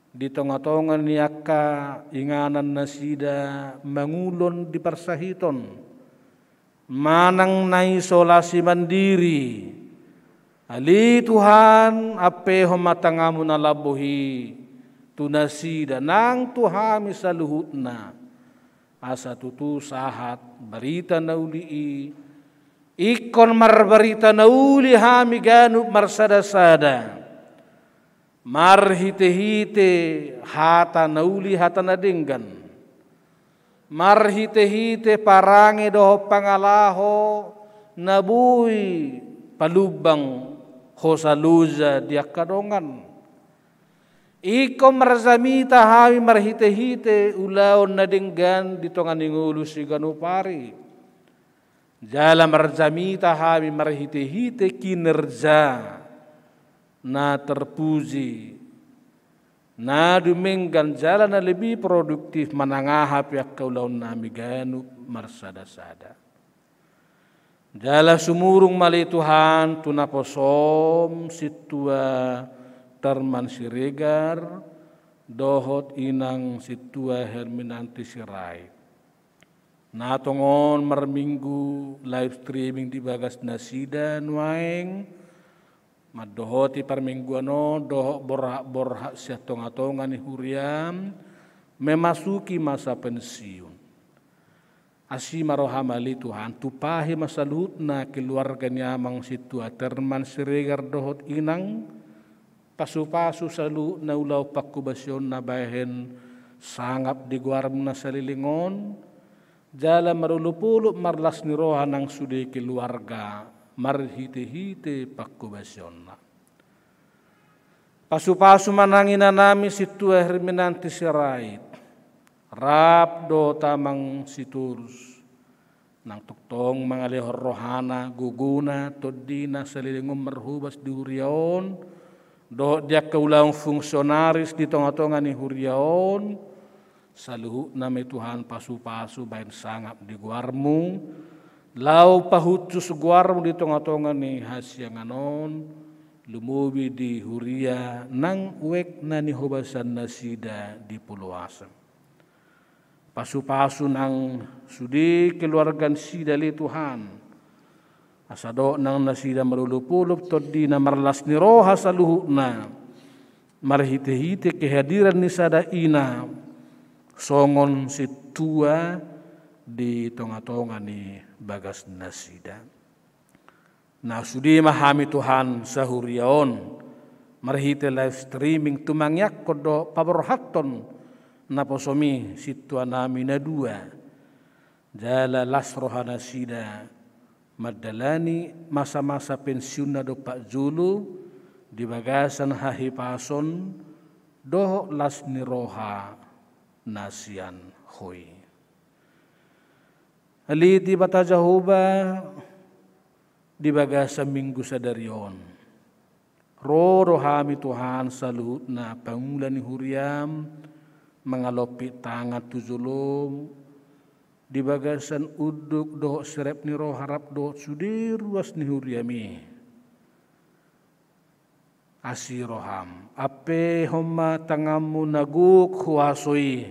di tonga-tonga niaka inganan nasida mangulon di persahiton manang na isolasi mandiri ali Tuhan ape homatangamu nalabuhi tunasida nang tuhami saluhutna asa tutu sahat berita nauli ikon marbarita nauli hami ganu marsada-sada marhite-hite hata nauli hata nadinggan marhite-hite parange doho pangalaho nabui palubang hosaluza diakadongan iko marzamita hawi marhite-hite ulaon nadinggan ditongan ingulu siganupari jala marzamita hawi marhite-hite kinerja na terpuji na dumenggan jalan na lebih produktif manangahap yak kaulaon nami ganu marsada-sada jala sumurung mali Tuhan tunaposom situa Tarman Siregar dohot inang situa Herminanti Sirait natongon marminggu live streaming di bagas nasida nuaeng madohoti parmingguano dohok borhak sia tonga-tonga ni huriam memasuki masa pensiun asi marohamali Tuhan tupahi masalutna keluarga nyamang situa Tarman Siregar dohot inang pasu-pasu salu na ulaw pakubasyon na bahen sangap di guaram na salilingon jala marulupulo marlas ni roha ng sudi keluarga marhite-hite pakubasyon na pasu-pasu manangin na nami situa Herminanti Sirait rap do tamang siturus nang tuktong mga lehor rohana guguna todina salilingon marhubas di huriaon do dia kaulang fungsionaris di tonga-tonga ni huriaon saluhu nami Tuhan pasu-pasu bain sangap di guarmu lau pahutus guarmu di tonga-tonga ni hasyanganon lumubi di huria nang uek nani hobasan nasida di puluasan pasu-pasu nang sudi keluargan sida li Tuhan asado nang nasida marulupulup todi na marlas ni roha saluhuna marhite-hite kehadiran ni sada ina songon situa di tonga-tonga ni bagas nasida na sudi mahami Tuhan sahuriaon marhite live streaming tumangyak kodo paborhaton na posomi situa nami na dua jala las roha nasida madalani masa-masa pensiun na do Pak Zulu di bagasan hahipason doh las ni roha nasian hoi. Haliti bata jahuba di bagasan minggu sadarion. Rohami Tuhan saluhut na pangulan ni huriam mengalopi tangan tuzulum di bagasan uduk doh serep ni roh harap doh sudi ruas ni huriami asiroham ape homa tangamu naguk huasoi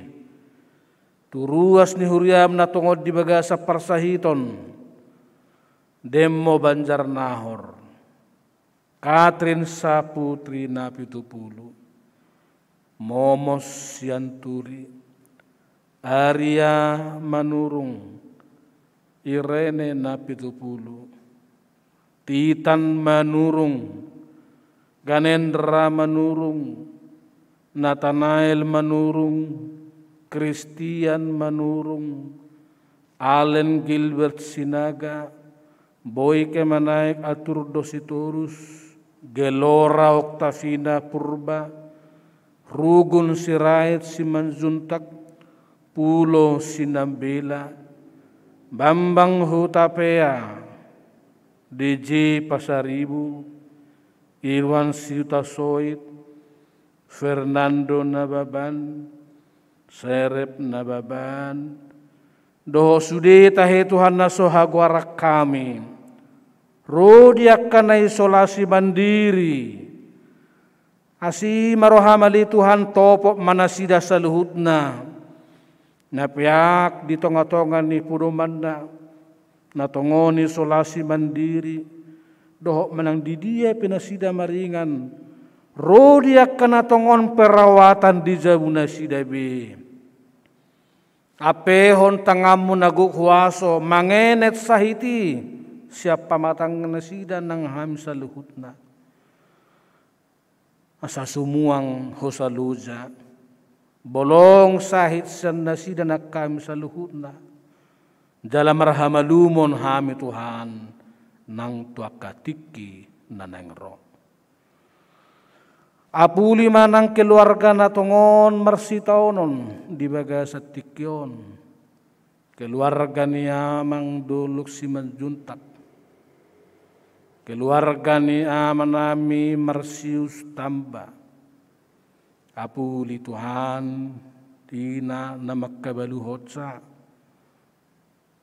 turuas ni huriam natongod di bagasa parsahiton demo Banjar Nahor Katrin Saputri Napitupulu Momos Sianturi Arya Manurung Irene Napitupulu Titan Manurung Ganendra Manurung Nathanael Manurung Christian Manurung Allen Gilbert Sinaga Boyke Manaik Atur Dositorus Gelora Oktavina Purba Rugun Sirait Simanjuntak Pulo Sinambela Bambang Hutapea DJ Pasaribu Irwan Siutasoit Fernando Nababan Serep Nababan doho sude tahe Tuhan nasoha guarak kami rodi akan isolasi mandiri Asi marohamali Tuhan topok manasida saluhutna. Napiak di tonga-tonga ni purumanda. Natongoni solasi mandiri. Dohok menang di dia pinasida maringan. Rodiak kanatongon perawatan di jabuna sidabe. Apehon tangamu naguk huaso mangenet sahiti. Siapa matang nasida nang ham saluhutna. Asa sumuang hosaluja bolong sahit san nasida nakam saluhutna dalam rahamalumon hami Tuhan nang tuakatiki nanengro apuli manang keluarga natongon marsitaonon di bagasa tikyon keluarga niya mang duluk si manjuntak keluarga ni amanami Marsius Tamba. Apuli Tuhan tina na magkabaluhot sa.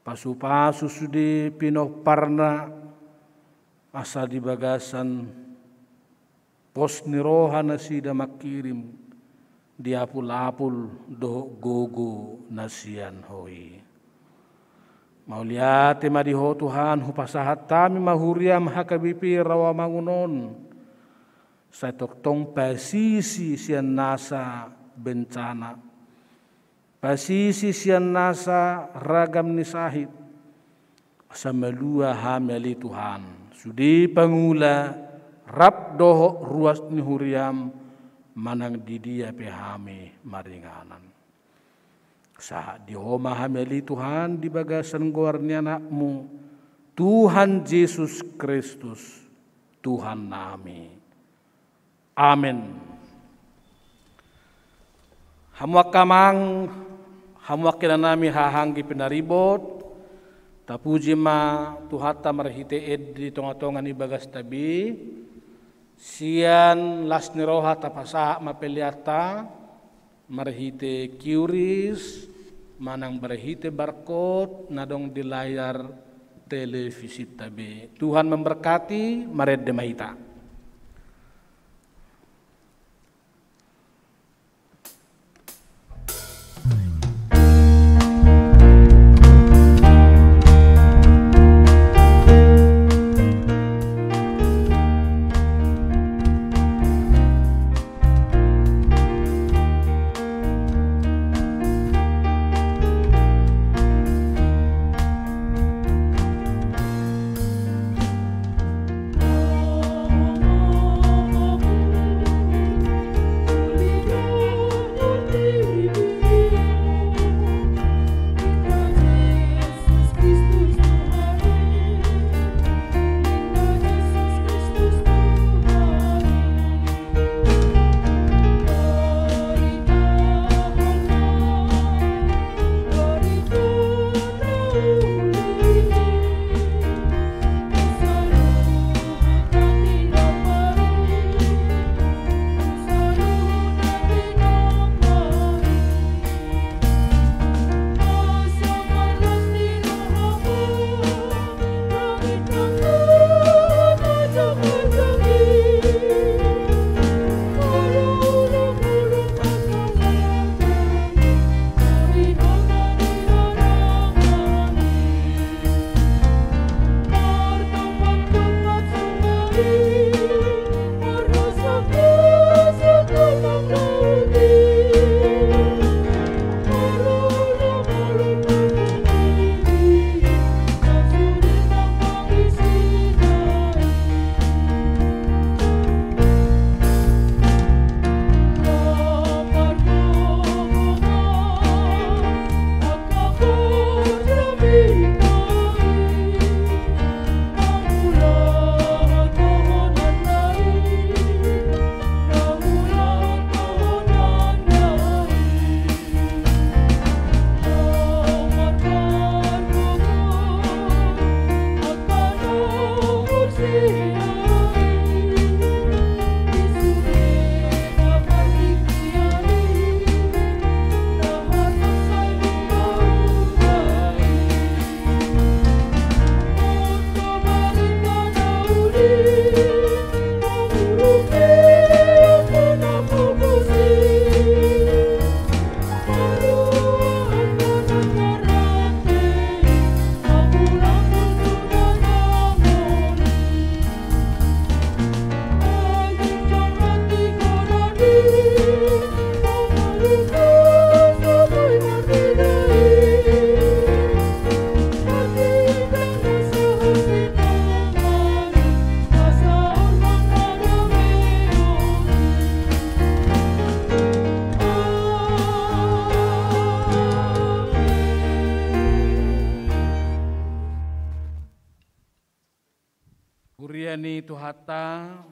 Pasu-pasu sudi pinoparna asa di bagasan pos ni roha na sida makirim di apul-apul do gogo na siyan hoi. Mauliate madiho Tuhan hupasahat tami mahuriam hakabipi rawa mangunon. Sa toktong pasisi siyan nasa bencana. Pasisi siyan nasa ragam ni sahit. Sa malua hamili Tuhan. Sudi pangula rap doho ruas ni huriam manang didia pehami maringanan. Sa dihoma hamili Tuhan di bagasan goarni anakmu Tuhan Yesus Kristus Tuhan nami. Amin. Hamuak kamang hamuak kina nami hahanggi pinaribot tapuji ma tuhata marhite ed di tonga-tonga ni bagas tabi sian las niroha tapasa mapeliata marhite kiuris manang marhite barcode nadong di layar televisi tabi. Tuhan memberkati mared demahita. Tuhatta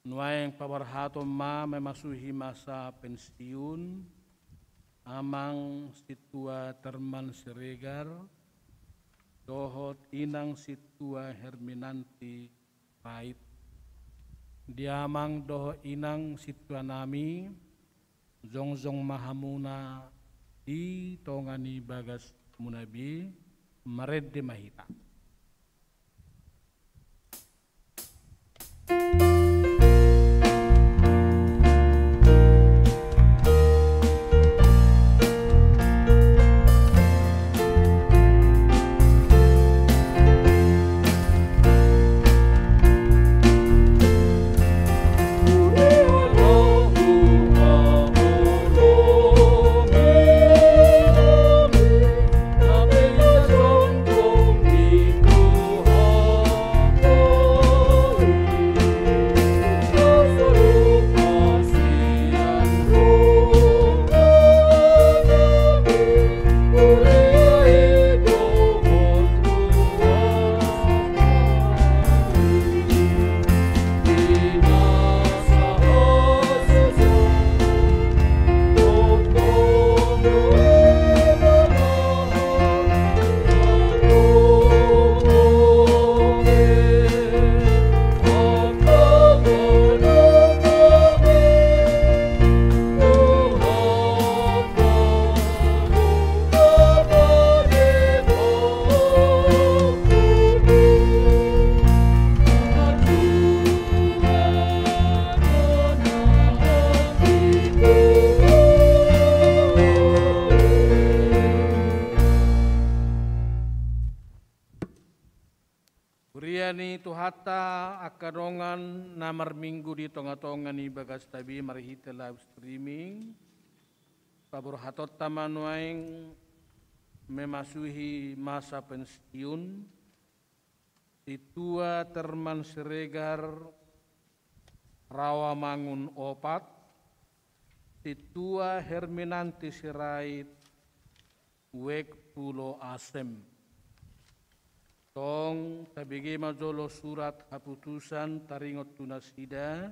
nuaeng pabarhato ma memasuhi masa pensiun amang situa Terman Siregar dohot inang situa Herminanti Rait diamang doho inang situa nami zongjong mahamuna di tongani bagas munabi Maredde Mahita. Kuriani Tuhatta akarongan namar minggu di tonga-tonga ni bagas tabi marihita live streaming pabur hatot tamanuaing memasuhi masa pensiun situa Terman Siregar Rawamangun Opat situa Herminanti Sirait Wek Pulo Asem tong tabigi majolo surat keputusan taringot tunasida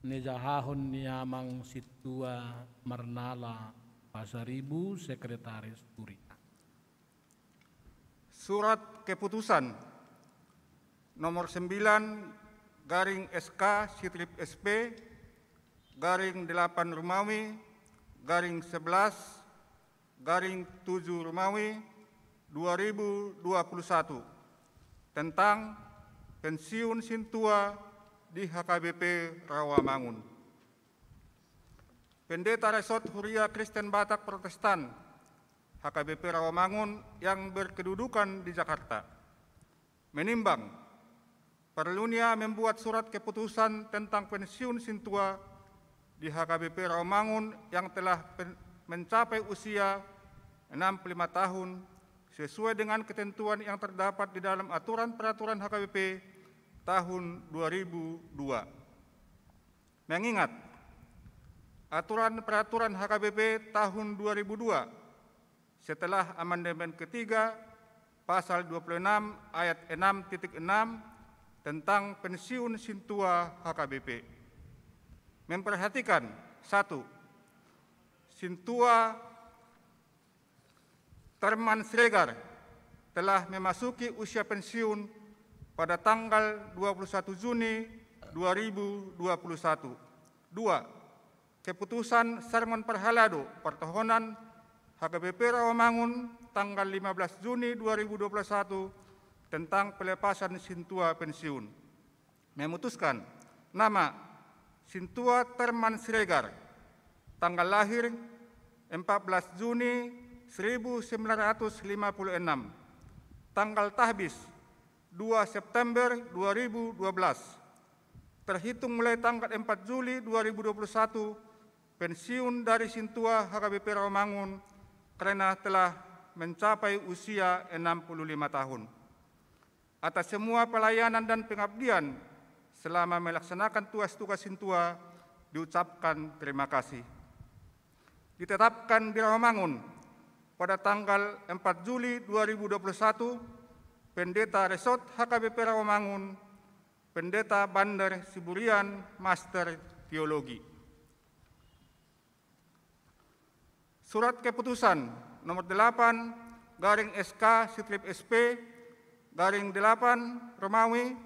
nejahahon niamang situa Marnala Pasaribu Sekretaris Purina. Surat keputusan nomor 9 garing SK Sitrip SP garing 8 Romawi garing 11 garing 7 Romawi 2021 tentang pensiun Sintua di HKBP Rawamangun. Pendeta Resort Huria Kristen Batak Protestan HKBP Rawamangun yang berkedudukan di Jakarta menimbang perlunya membuat surat keputusan tentang pensiun Sintua di HKBP Rawamangun yang telah mencapai usia 65 tahun sesuai dengan ketentuan yang terdapat di dalam aturan peraturan HKBP tahun 2002. Mengingat aturan peraturan HKBP tahun 2002 setelah amandemen ketiga pasal 26 ayat 6.6 tentang pensiun Sintua HKBP memperhatikan 1. Sintua Terman Siregar telah memasuki usia pensiun pada tanggal 21 Juni 2021. 2. Keputusan Sermon Perhalado Pertahunan HKBP Rawamangun tanggal 15 Juni 2021 tentang pelepasan Sintua pensiun. Memutuskan nama Sintua Terman Siregar, tanggal lahir 14 Juni 1956, tanggal tahbis 2 September 2012, terhitung mulai tanggal 4 Juli 2021, pensiun dari Sintua HKBP Rawamangun karena telah mencapai usia 65 tahun. Atas semua pelayanan dan pengabdian selama melaksanakan tugas-tugas Sintua diucapkan terima kasih. Ditetapkan di Rawamangun pada tanggal 4 Juli 2021, Pendeta Resort HKBP Rawamangun Pendeta Bander Siburian, Master Teologi. Surat keputusan nomor 8 garing SK Sitrip SP garing 8 Romawi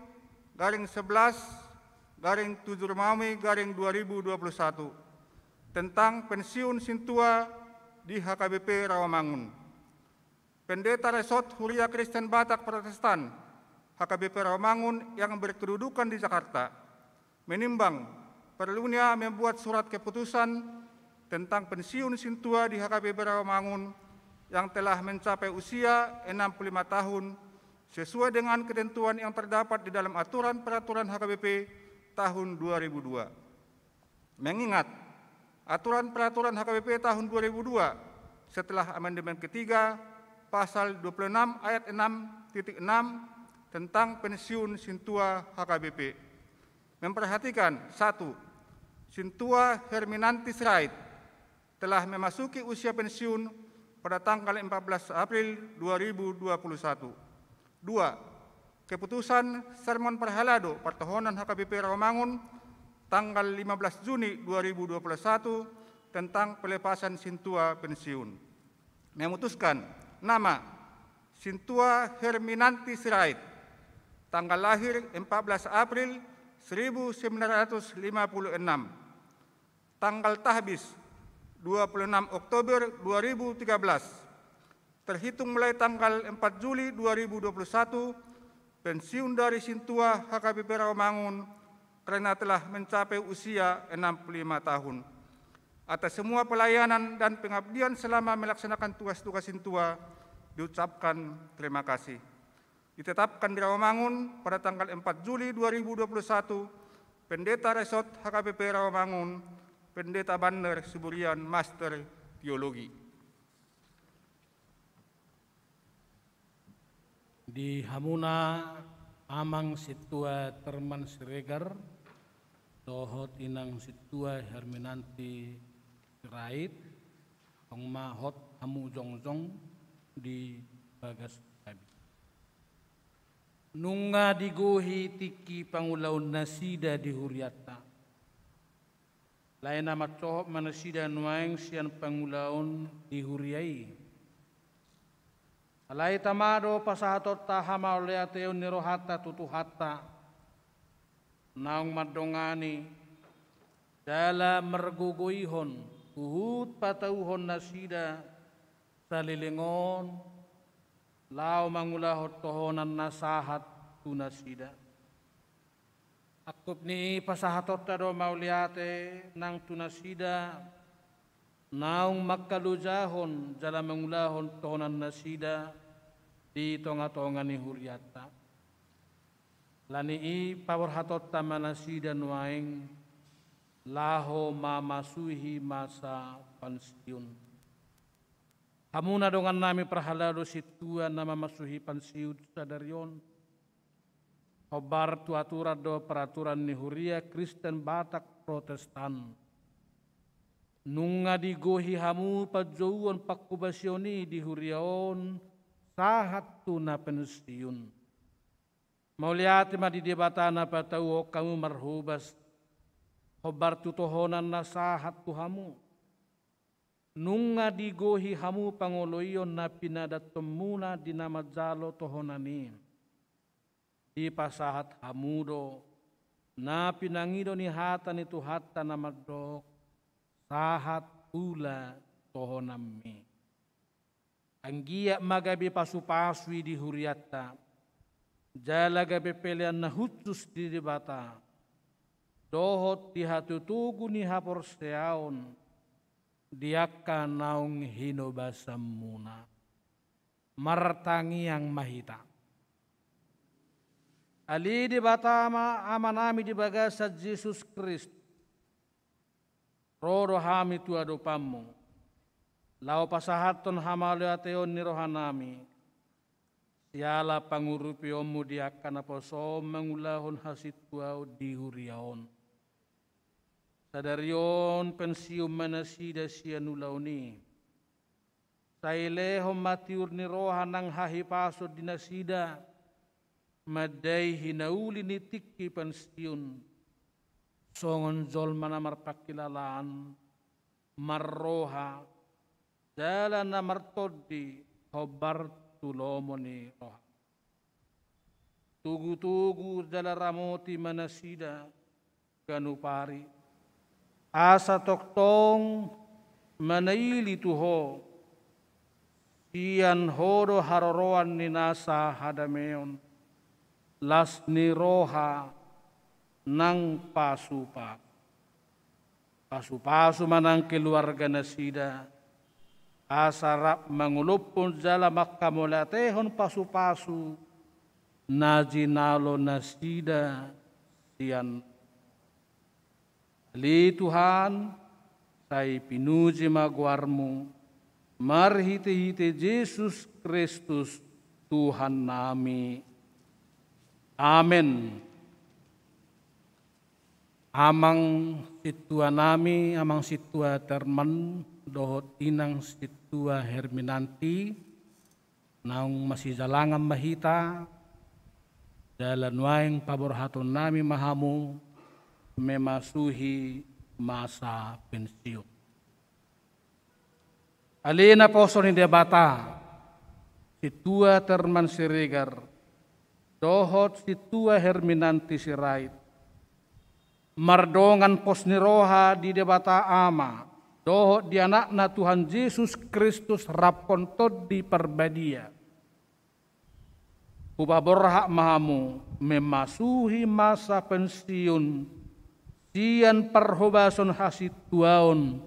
garing 11 garing 7 Romawi garing 2021 tentang pensiun Sintua di HKBP Rawamangun. Pendeta Resort Huria Kristen Batak Protestan HKBP Rawamangun yang berkedudukan di Jakarta menimbang perlunya membuat surat keputusan tentang pensiun Sintua di HKBP Rawamangun yang telah mencapai usia 65 tahun sesuai dengan ketentuan yang terdapat di dalam aturan peraturan HKBP tahun 2002. Mengingat aturan peraturan HKBP tahun 2002 setelah amandemen ketiga pasal 26 ayat 6.6 tentang pensiun Sintua HKBP memperhatikan 1. Sintua Herminanti Sirait telah memasuki usia pensiun pada tanggal 14 April 2021. 2. Keputusan Sermon Perhalado Pertohonan HKBP Rawamangun tanggal 15 Juni 2021 tentang pelepasan Sintua pensiun. Memutuskan nama Sintua Herminanti Sirait, tanggal lahir 14 April 1956, tanggal tahbis 26 Oktober 2013, terhitung mulai tanggal 4 Juli 2021, pensiun dari Sintua HKBP Rawamangun karena telah mencapai usia 65 tahun. Atas semua pelayanan dan pengabdian selama melaksanakan tugas-tugas Sintua, diucapkan terima kasih. Ditetapkan di Rawamangun pada tanggal 4 Juli 2021, Pendeta Resort HKBP Rawamangun, Pendeta Bander Siburian, Master Teologi. Di Hamuna Amang Situa Terman Siregar, Dohot Inang Situa Herminanti Sirait, Mahot Hamu Jongjong di Bagas Kabi. Nunga digohi tiki pangulaun nasida di Huriata. Lain nama cohop manasida nuaing sian pangulaun di Huriai. Alai tamado pasahatot tahama oleh ateo nirohata tutuhata. Naung madongani dalam mergogoihon uhut patauhon nasida salilingon lau mangulahot tohonan nasahat tu nasida. Akup ni pasahatot tado mauliate nang tunasida naung makalujahon jala mangulahon tohonan nasida di tonga-tonga ni Huriata. Lani i pawarhatot tamanasida nuaing laho mamasuhi masa pensiun. Hamuna dongan nami perhalado situa nama masuhi pensiun sadarion. Hobar tu aturan do peraturan ni Huria Kristen Batak Protestan. Nunga digohi hamu pajauan pakubasioni di Huriaon sahat tuna pensiun. Mauliati madi debatana patau kamu marhubas. Hobar tutohonan na sahat tu hamu. Nunga digohi hamu pangoloyon na pinadat temuna di nama jalo tohonani. Di pasahat hamudo na pinangido ni hata ni tuhata na magdok sahat ula tohonami. Anggia magabi pasupaswi di Huriata. Jala gabi pelian na hutus di debata. Dohot di hatutugu ni hapor seaon. Diaka naung hinobasam muna. Martangi yang mahita. Ali di batama amanami di bagasa Yesus Kristus. Rodo hami tu adopamu. Lau pasahaton hamaleateon ni rohanami. Siala pangurupi omu diakan aposo mangulahon hasit tuau di Huriaon. Sadarion pensium manasida sianulauni. Sailehom matiur ni rohanang hahipasod dinasida. madai hinauli nitiki pensiun songon zol manamar pakilalaan marroha jalan martodi hobar tulomoni roha tugu-tugu jala ramoti manasida ganupari asa toktong manaili tuho sian hodo haroroan ninasa hadameon las niroha nang pasu manang keluarga nasida asarap mangulupon jala makamulatehon pasu najinalo nasida sian li Tuhan sai pinuji magwarmu marhite-hite Yesus Kristus Tuhan nami. Amen. Amang situa nami, amang situa terman, dohot inang situa Herminanti, naung masih jalangan mahita, jalan waing paborhaton nami mahamu, memasuhi masa pensiun. Alina poso ni debata, situa terman siregar, dohot situa Herminanti sirait, mardongan pos niroha di debata ama, dohot di anakna Tuhan Yesus Kristus rapon tod di perbadia. Upaborhak mahamu memasuhi masa pensiun, sian perhobason hasit tuaon,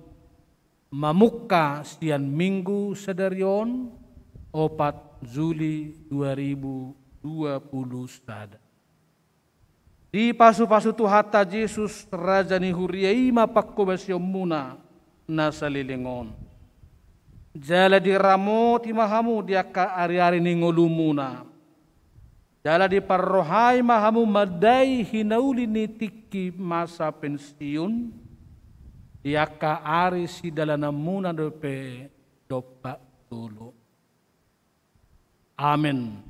mamukka sian minggu sedarion, 4 Juli 2020 sada. Di pasu-pasu tuhata Yesus Raja ni huriai mapakko basyom muna nasalilingon. Jala di ramoti mahamu dia ka ari-ari ni ngolumuna. Jala di parrohai mahamu madai hinauli ni tiki masa pensiun. Dia ka ari si dalanamuna dope dopa dulu. Amin.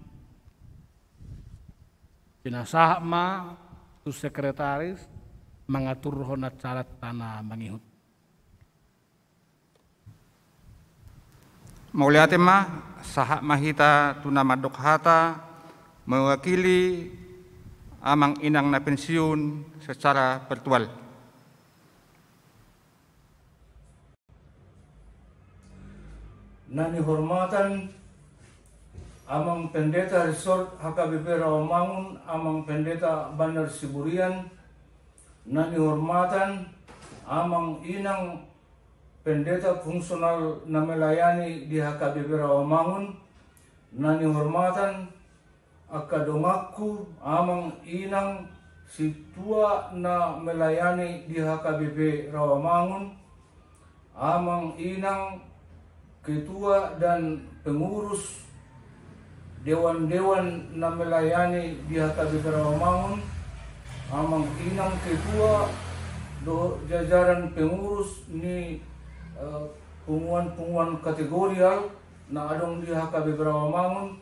Jenazah ma tu sekretaris mengatur honat syarat tanah mengihut. Mauliate ma sahak mahita tunama dokhata mewakili amang inang na pensiun secara virtual. Nani hormatan amang pendeta Resort HKBP Rawamangun, amang pendeta Bandar Siburian, nani hormatan amang inang pendeta fungsional na melayani di HKBP Rawamangun, nani hormatan akadomaku amang inang situa na melayani di HKBP Rawamangun, amang inang ketua dan pengurus dewan-dewan na melayani di HKBP Rawamangun, amang inang ketua do jajaran pengurus ni pengumuman kategorial na adong di HKBP Rawamangun,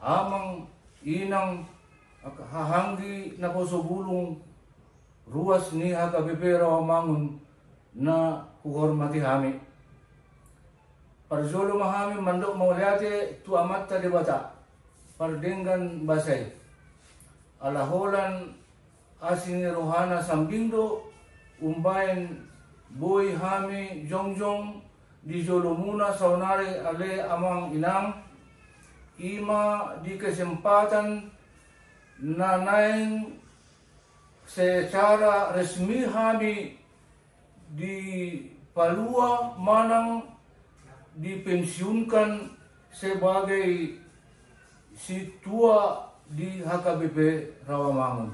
amang inang hahanggi na kosobulong ruas ni HKBP Rawamangun na kuhormati hami. Parzolo mahami mandok mauliate tu amatta debata. Pardenggan basay, alaholan asini rohana sambindo, umbayan boy hami jongjong di Jolomuna saunari ale amang inang, ima di kesempatan nanaing secara resmi hami di Palua manang dipensiunkan sebagai situa di HKBP Rawamangun.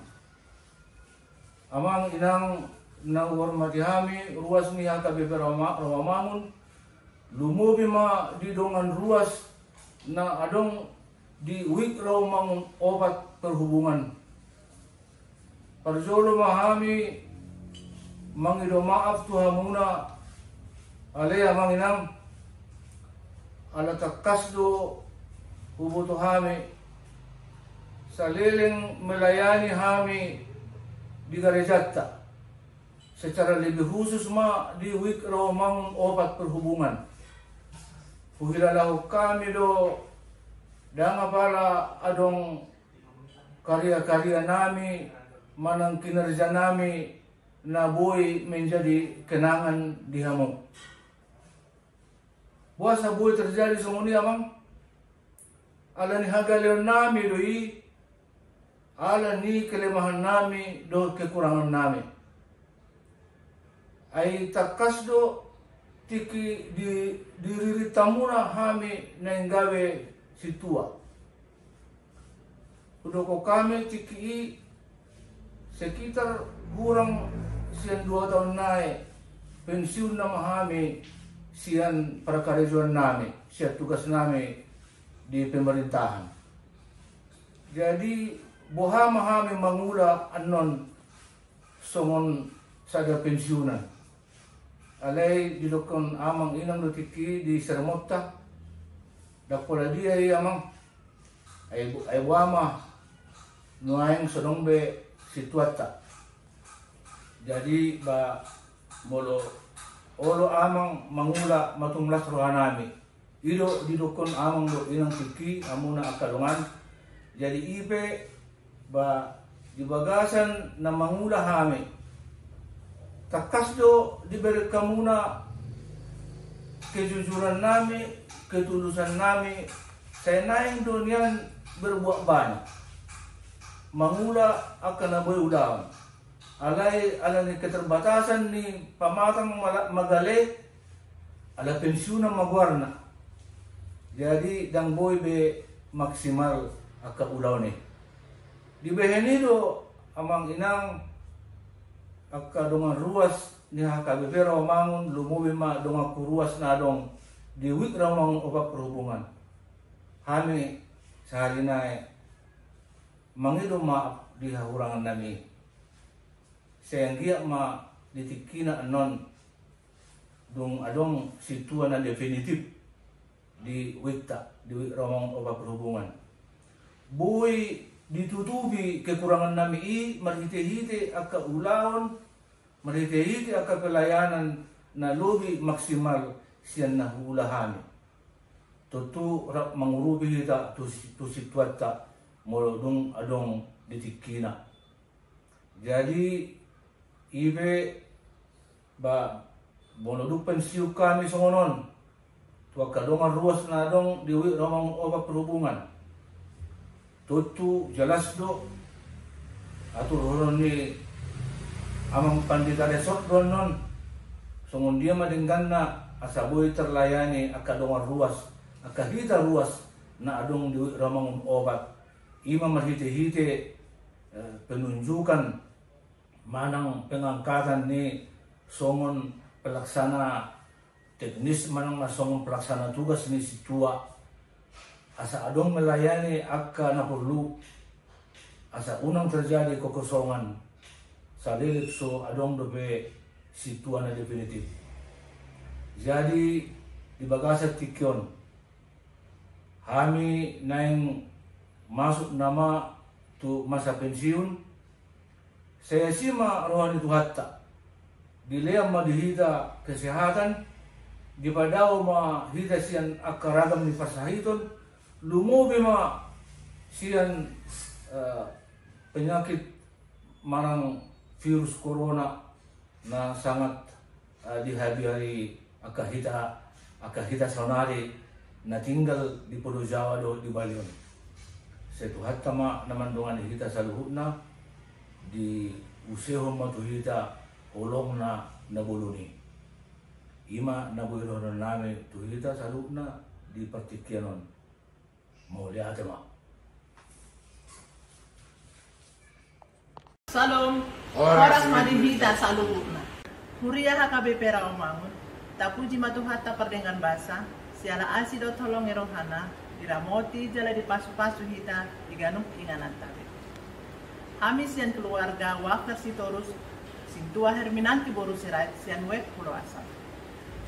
Amang inang na hormati hami ruas ni HKBP Rawamangun, lumubi ma di dongan ruas na adong di Wik Rawamangun obat perhubungan. Parzolo mahami mangido maaf tuhamuna ale amang inang ala takasdo hubuto hami saliling melayani kami di Garejata, secara lebih khusus di Wik Rawamangun Obat Perhubungan. Kuhilalahu kami do danga pala adong karya-karya nami, manang kinerja nami na boy menjadi kenangan di hamu. Buasa boy terjadi semuni amang, ala ni hagalion nami doi, ala ni kelemahan nami do kekurangan nami. Ai takas do tiki di diri tamuna hami na nggawe situa. Udoko kami tiki sekitar kurang sian 2 tahun naik pensiun nama kami sian prakaryawan nami, sian tugas nami di pemerintahan. Jadi bohama kami mangula anon songon sada pensiunan. Alai didokon amang inang do tiki di Sermota. Dakola dia amang ay wama nuaing sodongbe situata. Jadi ba molo olo amang mangula matumlas rohanami. Ido didokon amang do inang tiki amuna akalungan. Jadi ipe ba di bagasan na mangula hami. Takas do diberi kamuna kejujuran nami, ketulusan nami, saya naing dunian berbuat banyak. Mangula akan naboy udawan. Alai ni keterbatasan ni pamatang magale, ala pensiunan magwarna. Jadi dang boy be maksimal aka ulaw ni. Di beheni do amang inang aka dongan ruas ni HKBP Rawamangun lumuwi ma donga kuruas na dong di Wik Rawamangun Obat Perhubungan. Kami sehari naik mangido maaf di hahurangan nami. Sehingga ma ditikina anon dong adong situan na definitif di Wik Rawamangun Obat Perhubungan. Boy ditutupi kekurangan nami marhite-hite aka ulaon, marhite-hite aka pelayanan na lobi maksimal siyan na hulahami. Tutu mangurubi hita tu situata molodong adong ditikina. Jadi ibe ba bonoduk pensiu kami songonon tua kadongan ruas na adong di Wik Rawamangun Obat Perhubungan. Tutu jelas do atur horon ni amang pandita resort non songon dia madenggan na asaboy terlayani akadongan ruas akahita ruas na adong di Rawamangun Obat ima marhite-hite penunjukan manang pengangkatan ni songon pelaksana teknis manang songon pelaksana tugas ni situa. Asa adong melayani akka na perlu asa unang terjadi kekosongan salilit so adong dobe situan na definitif. Jadi di bagasat tikyon kami naing masuk nama tu masa pensiun saya sima rohani tuhatta dileam ma dihita kesehatan di padao ma hita sian akaragam ni pasahiton lumubi ma sian penyakit marang virus corona na sangat dihari-hari akahita sonari na tinggal di Pulau Jawa do di Balion. Setuhat tama naman dongan hita sa luhut di usehon matuhita olong na nabuluni. Ima nabulun na nami tuhita sa luhut di Partikyanon. Mau lihat ma. Salam, orang madihita salubuna. Huria HKBP Rawamangun, tapuji matuhata perdengan basa, siala asido tolong erohana, diramoti jala di pasu-pasu hita, diganuk inganan tabe. Kami sian keluarga wakar sitorus, sintua herminanti boru sirait, sian wek pulau asal.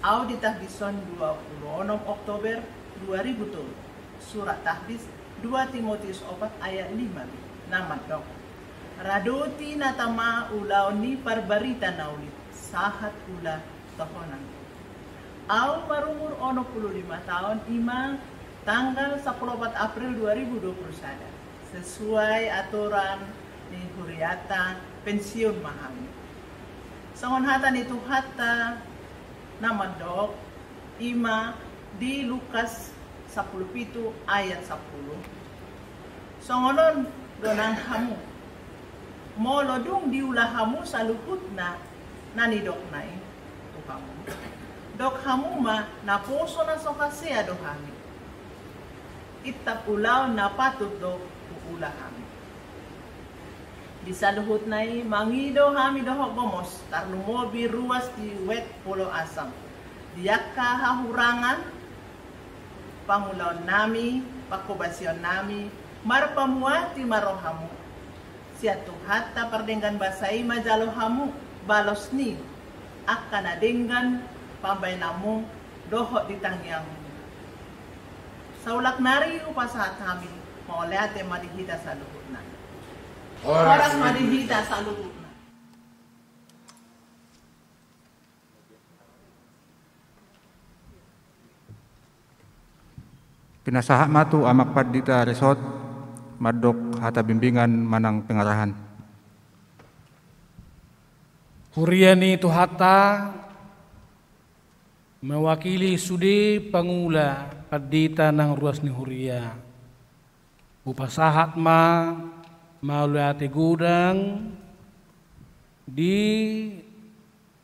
Auditah dison 26 Oktober 2000 surat tahdis 2 Timotius 4 ayat 5. Nama dok. Radoti natama ulau ni parbarita naulit. Sahat ula tohonan. Au barumur 65 tahun ima tanggal 14 April 2021. Sesuai aturan ni huriata pensiun mahami. Sangon hata ni tuhata nama dok ima di Lukas 17 ayat 10. Songonon donang hamu. Molodung diulah hamu saluhut na nani dok nai tu hamu. Dok hamu ma naposo na sokasea do hami. Itap ulaw na patut dok ulah hami. Di saluhut nai mangido hami dohok gomos tarlumobi ruas di wet Pulau Asam. Diaka hahurangan pangulaw nami, pakobasyon nami, marpamuati marohamu. Siatu hatta pardenggan basai majalohamu balos ni akan adenggan pambainamu dohok ditangyamu. Saulak nari upasahat kami maulate madihita saluhutna. Orang madihita saluhutna. Pinasaha matu amak padita resort madok hata bimbingan manang pengarahan. Huriani tu hata mewakili sudi pangula padita nang ruas ni huria. Upasahat ma maulate gudang di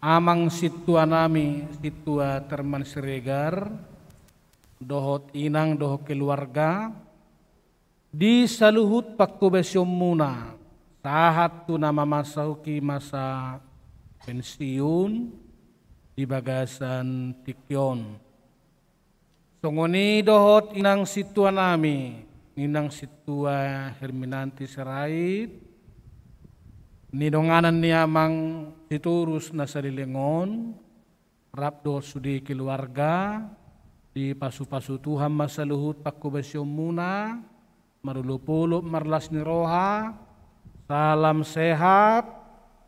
amang situa nami situa terman Siregar. Dohot inang dohot keluarga di saluhut pakobesyon muna sahat tu nama masauki masa pensiun di bagasan Tikyon. Songoni dohot inang situa nami inang situa Herminanti Serait nidonganan ni amang siturus na salilingon rapdo sudi keluarga di pasu-pasu Tuhan masa luhut pakobesyon muna marulupulup marlas ni roha salam sehat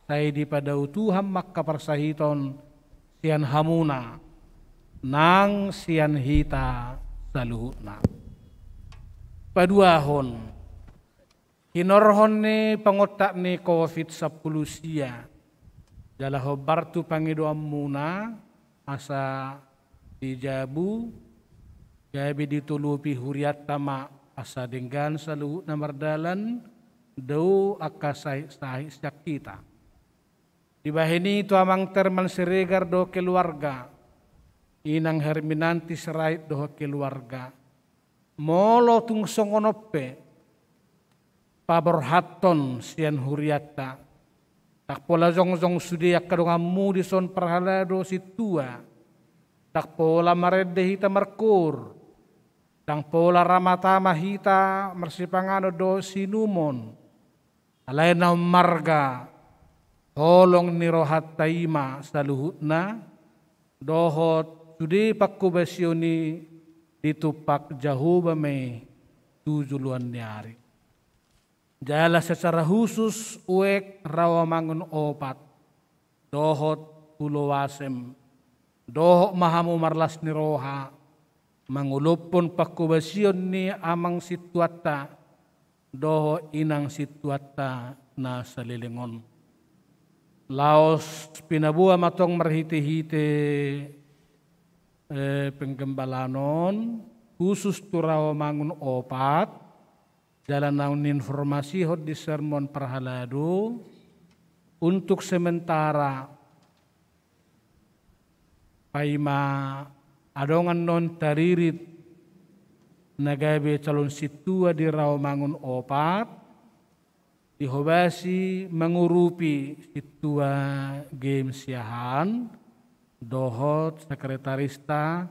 saya di padau Tuhan makka persahiton sian hamuna nang sian hita saluhutna paduahon hinorhon ni pangotak ni COVID-10 sia jala hobartu pangidoam muna asa dijabu gabi ditulupi huriat tama asa denggan saluhut na mardalan dau akasai sahi syak kita dibahini itu amang terman Siregar do keluarga inang Herminanti Serait do keluarga molo tung songonope paborhaton sian huriata tak pola zong sudiak kadongamu di son perhalado situa tak pola marede hita merkur, tak pola ramata mahita mersipangano do sinumon, alay na marga, holong nirohat taima saluhutna, dohot sudi pakubasyoni ditupak jahuba me tujuluan niari. Jala secara khusus uek Rawamangun 4, dohot Pulau Asem, dohok mahamu marlas ni roha mangulupon pakubasyon ni amang situata dohok inang situata na salilingon. Laos pinabua matong marhite-hite penggembalanon khusus tu Rawamangun 4 jalan naun informasi hot di sermon perhalado untuk sementara paima adongan non taririt nagabe calon situa di Rawamangun 4 dihobasi mengurupi situa game siahan dohot sekretarista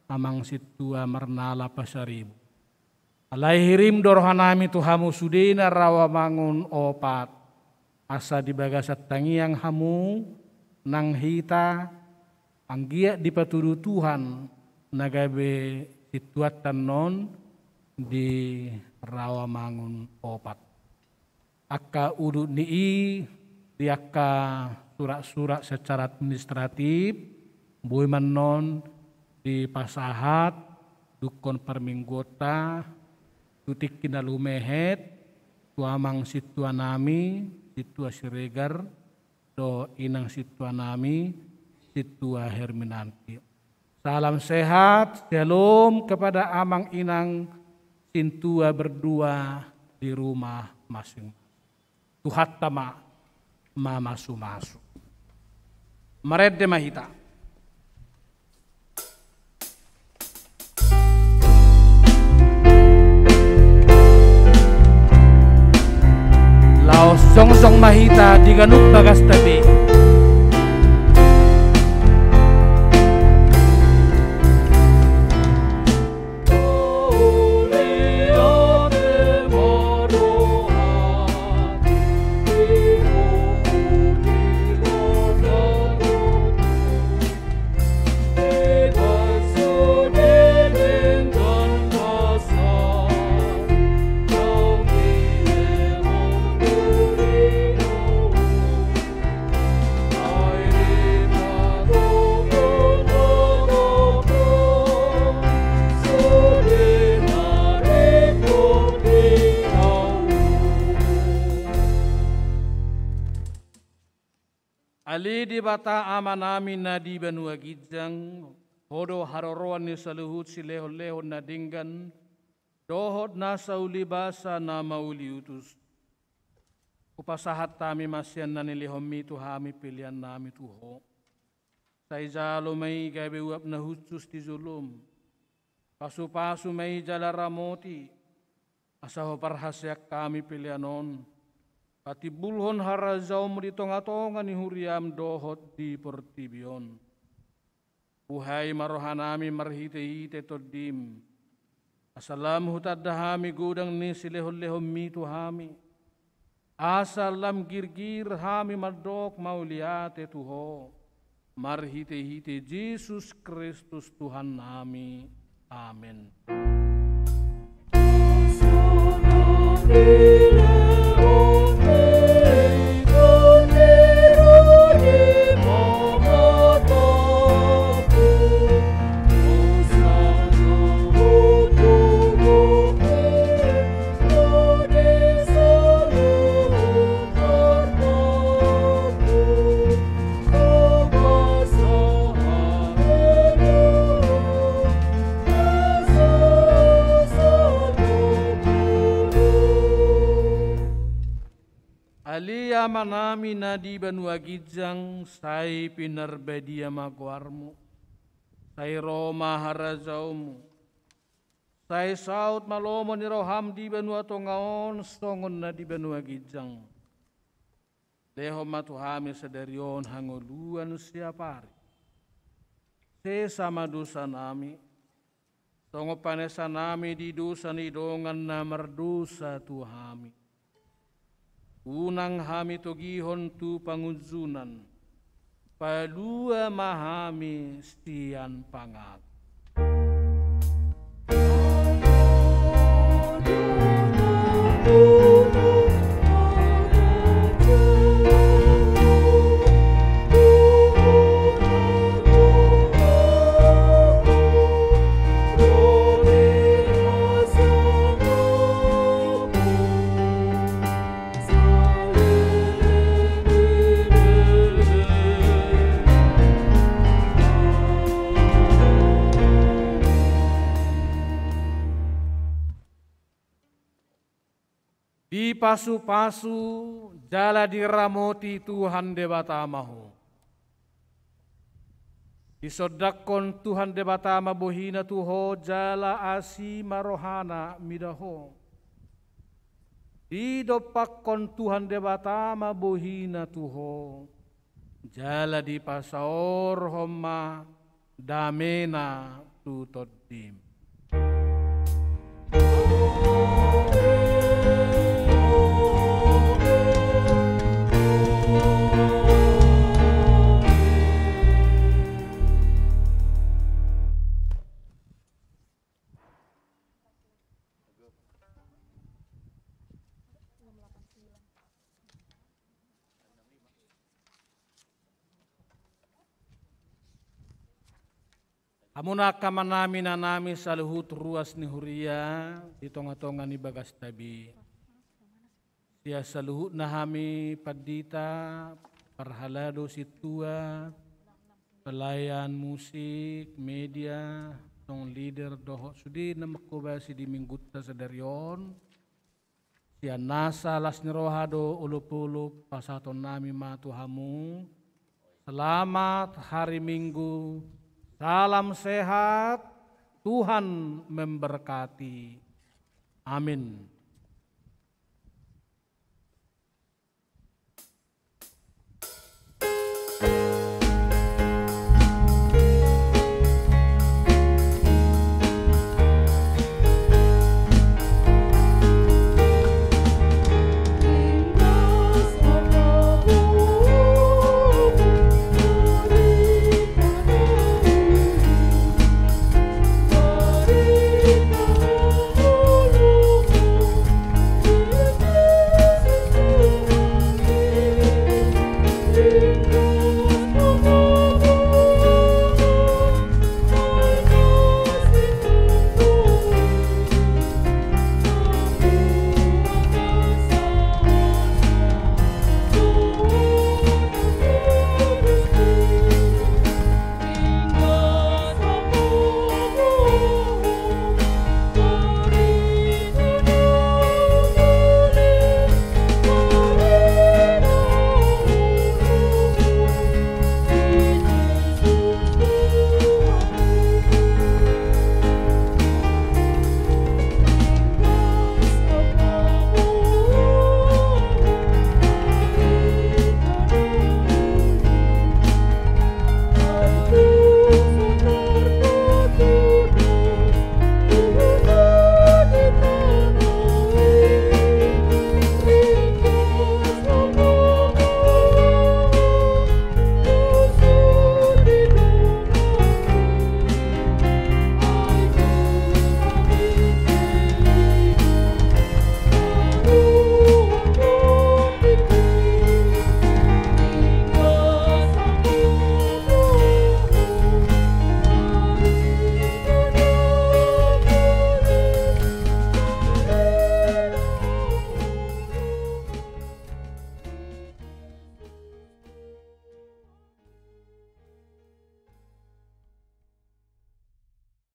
amang situa Marnala Pasaribu alai hirim dorhanami tuhamu sudina Rawamangun 4 asa di bagasat tangiang hamu nang hita anggia di patudu Tuhan nagabe situatan non di Rawamangun opat. Aka udut nii diaka surat-surat secara administratif bui menon di pasahat dukon perminggota tutik kinalumehet tuamang situa nami situa siregar do inang situa nami situa Herminanti. Salam sehat, shalom kepada amang inang sintua berdua di rumah masing-masing. Tuhat tama mamasu-masu. Maredde mahita. Laos song-song mahita diganuk bagas tabi. Ali di bata amanami nadi benua gijang, hodo haroroan ni saluhut si leho-leho nadinggan, dohot na sauli basa na mauli utus. Upasahat tami masyan na nilihomi tuhami pilihan nami tuho. Saizalo may gabi uap na hutus di zulum. Pasu-pasu may jala ramoti, asaho parhasyak kami pilihanon. Pati bulhon harazau di tonga-tonga ni huriam dohot di pertibion. Uhai marohanami marhite-hite todim. Asalam hutadahami gudang ni silehon-lehon mitu hami. Asalam girgir hami madok mauliate tuho. Marhite-hite Yesus Kristus Tuhan nami. Amin. Alia manami nadi benua gijang, sai pinarbedia maguarmu, sai Roma harazaumu, sai saut malomo ni roham di benua tongaon, songon nadi benua gijang. Leho matuhami sederion hangoluan siapari. Sesama dosa nami, songo panesa nami di dosa ni dongan na merdosa tuhami. Unang hami togihon tu panguzunan, palua mahami stian pangat. Di pasu-pasu jala diramoti Tuhan debatamahu. Disodakon Tuhan debatama bohina tuho jala asi marohana midaho. Didopakon Tuhan debatama bohina tuho jala di pasaor homa damena tutodim. Amuna kamanami nanami saluhut ruas ni huria di tonga-tonga ni bagas tabi. Sia saluhut nahami padita parhalado situa pelayan musik media tong leader doho sudi namakubasi di minggutta sadarion. Sia nasa las nirohado ulup-ulup pasaton nami matuhamu. Selamat hari Minggu. Salam sehat, Tuhan memberkati. Amin.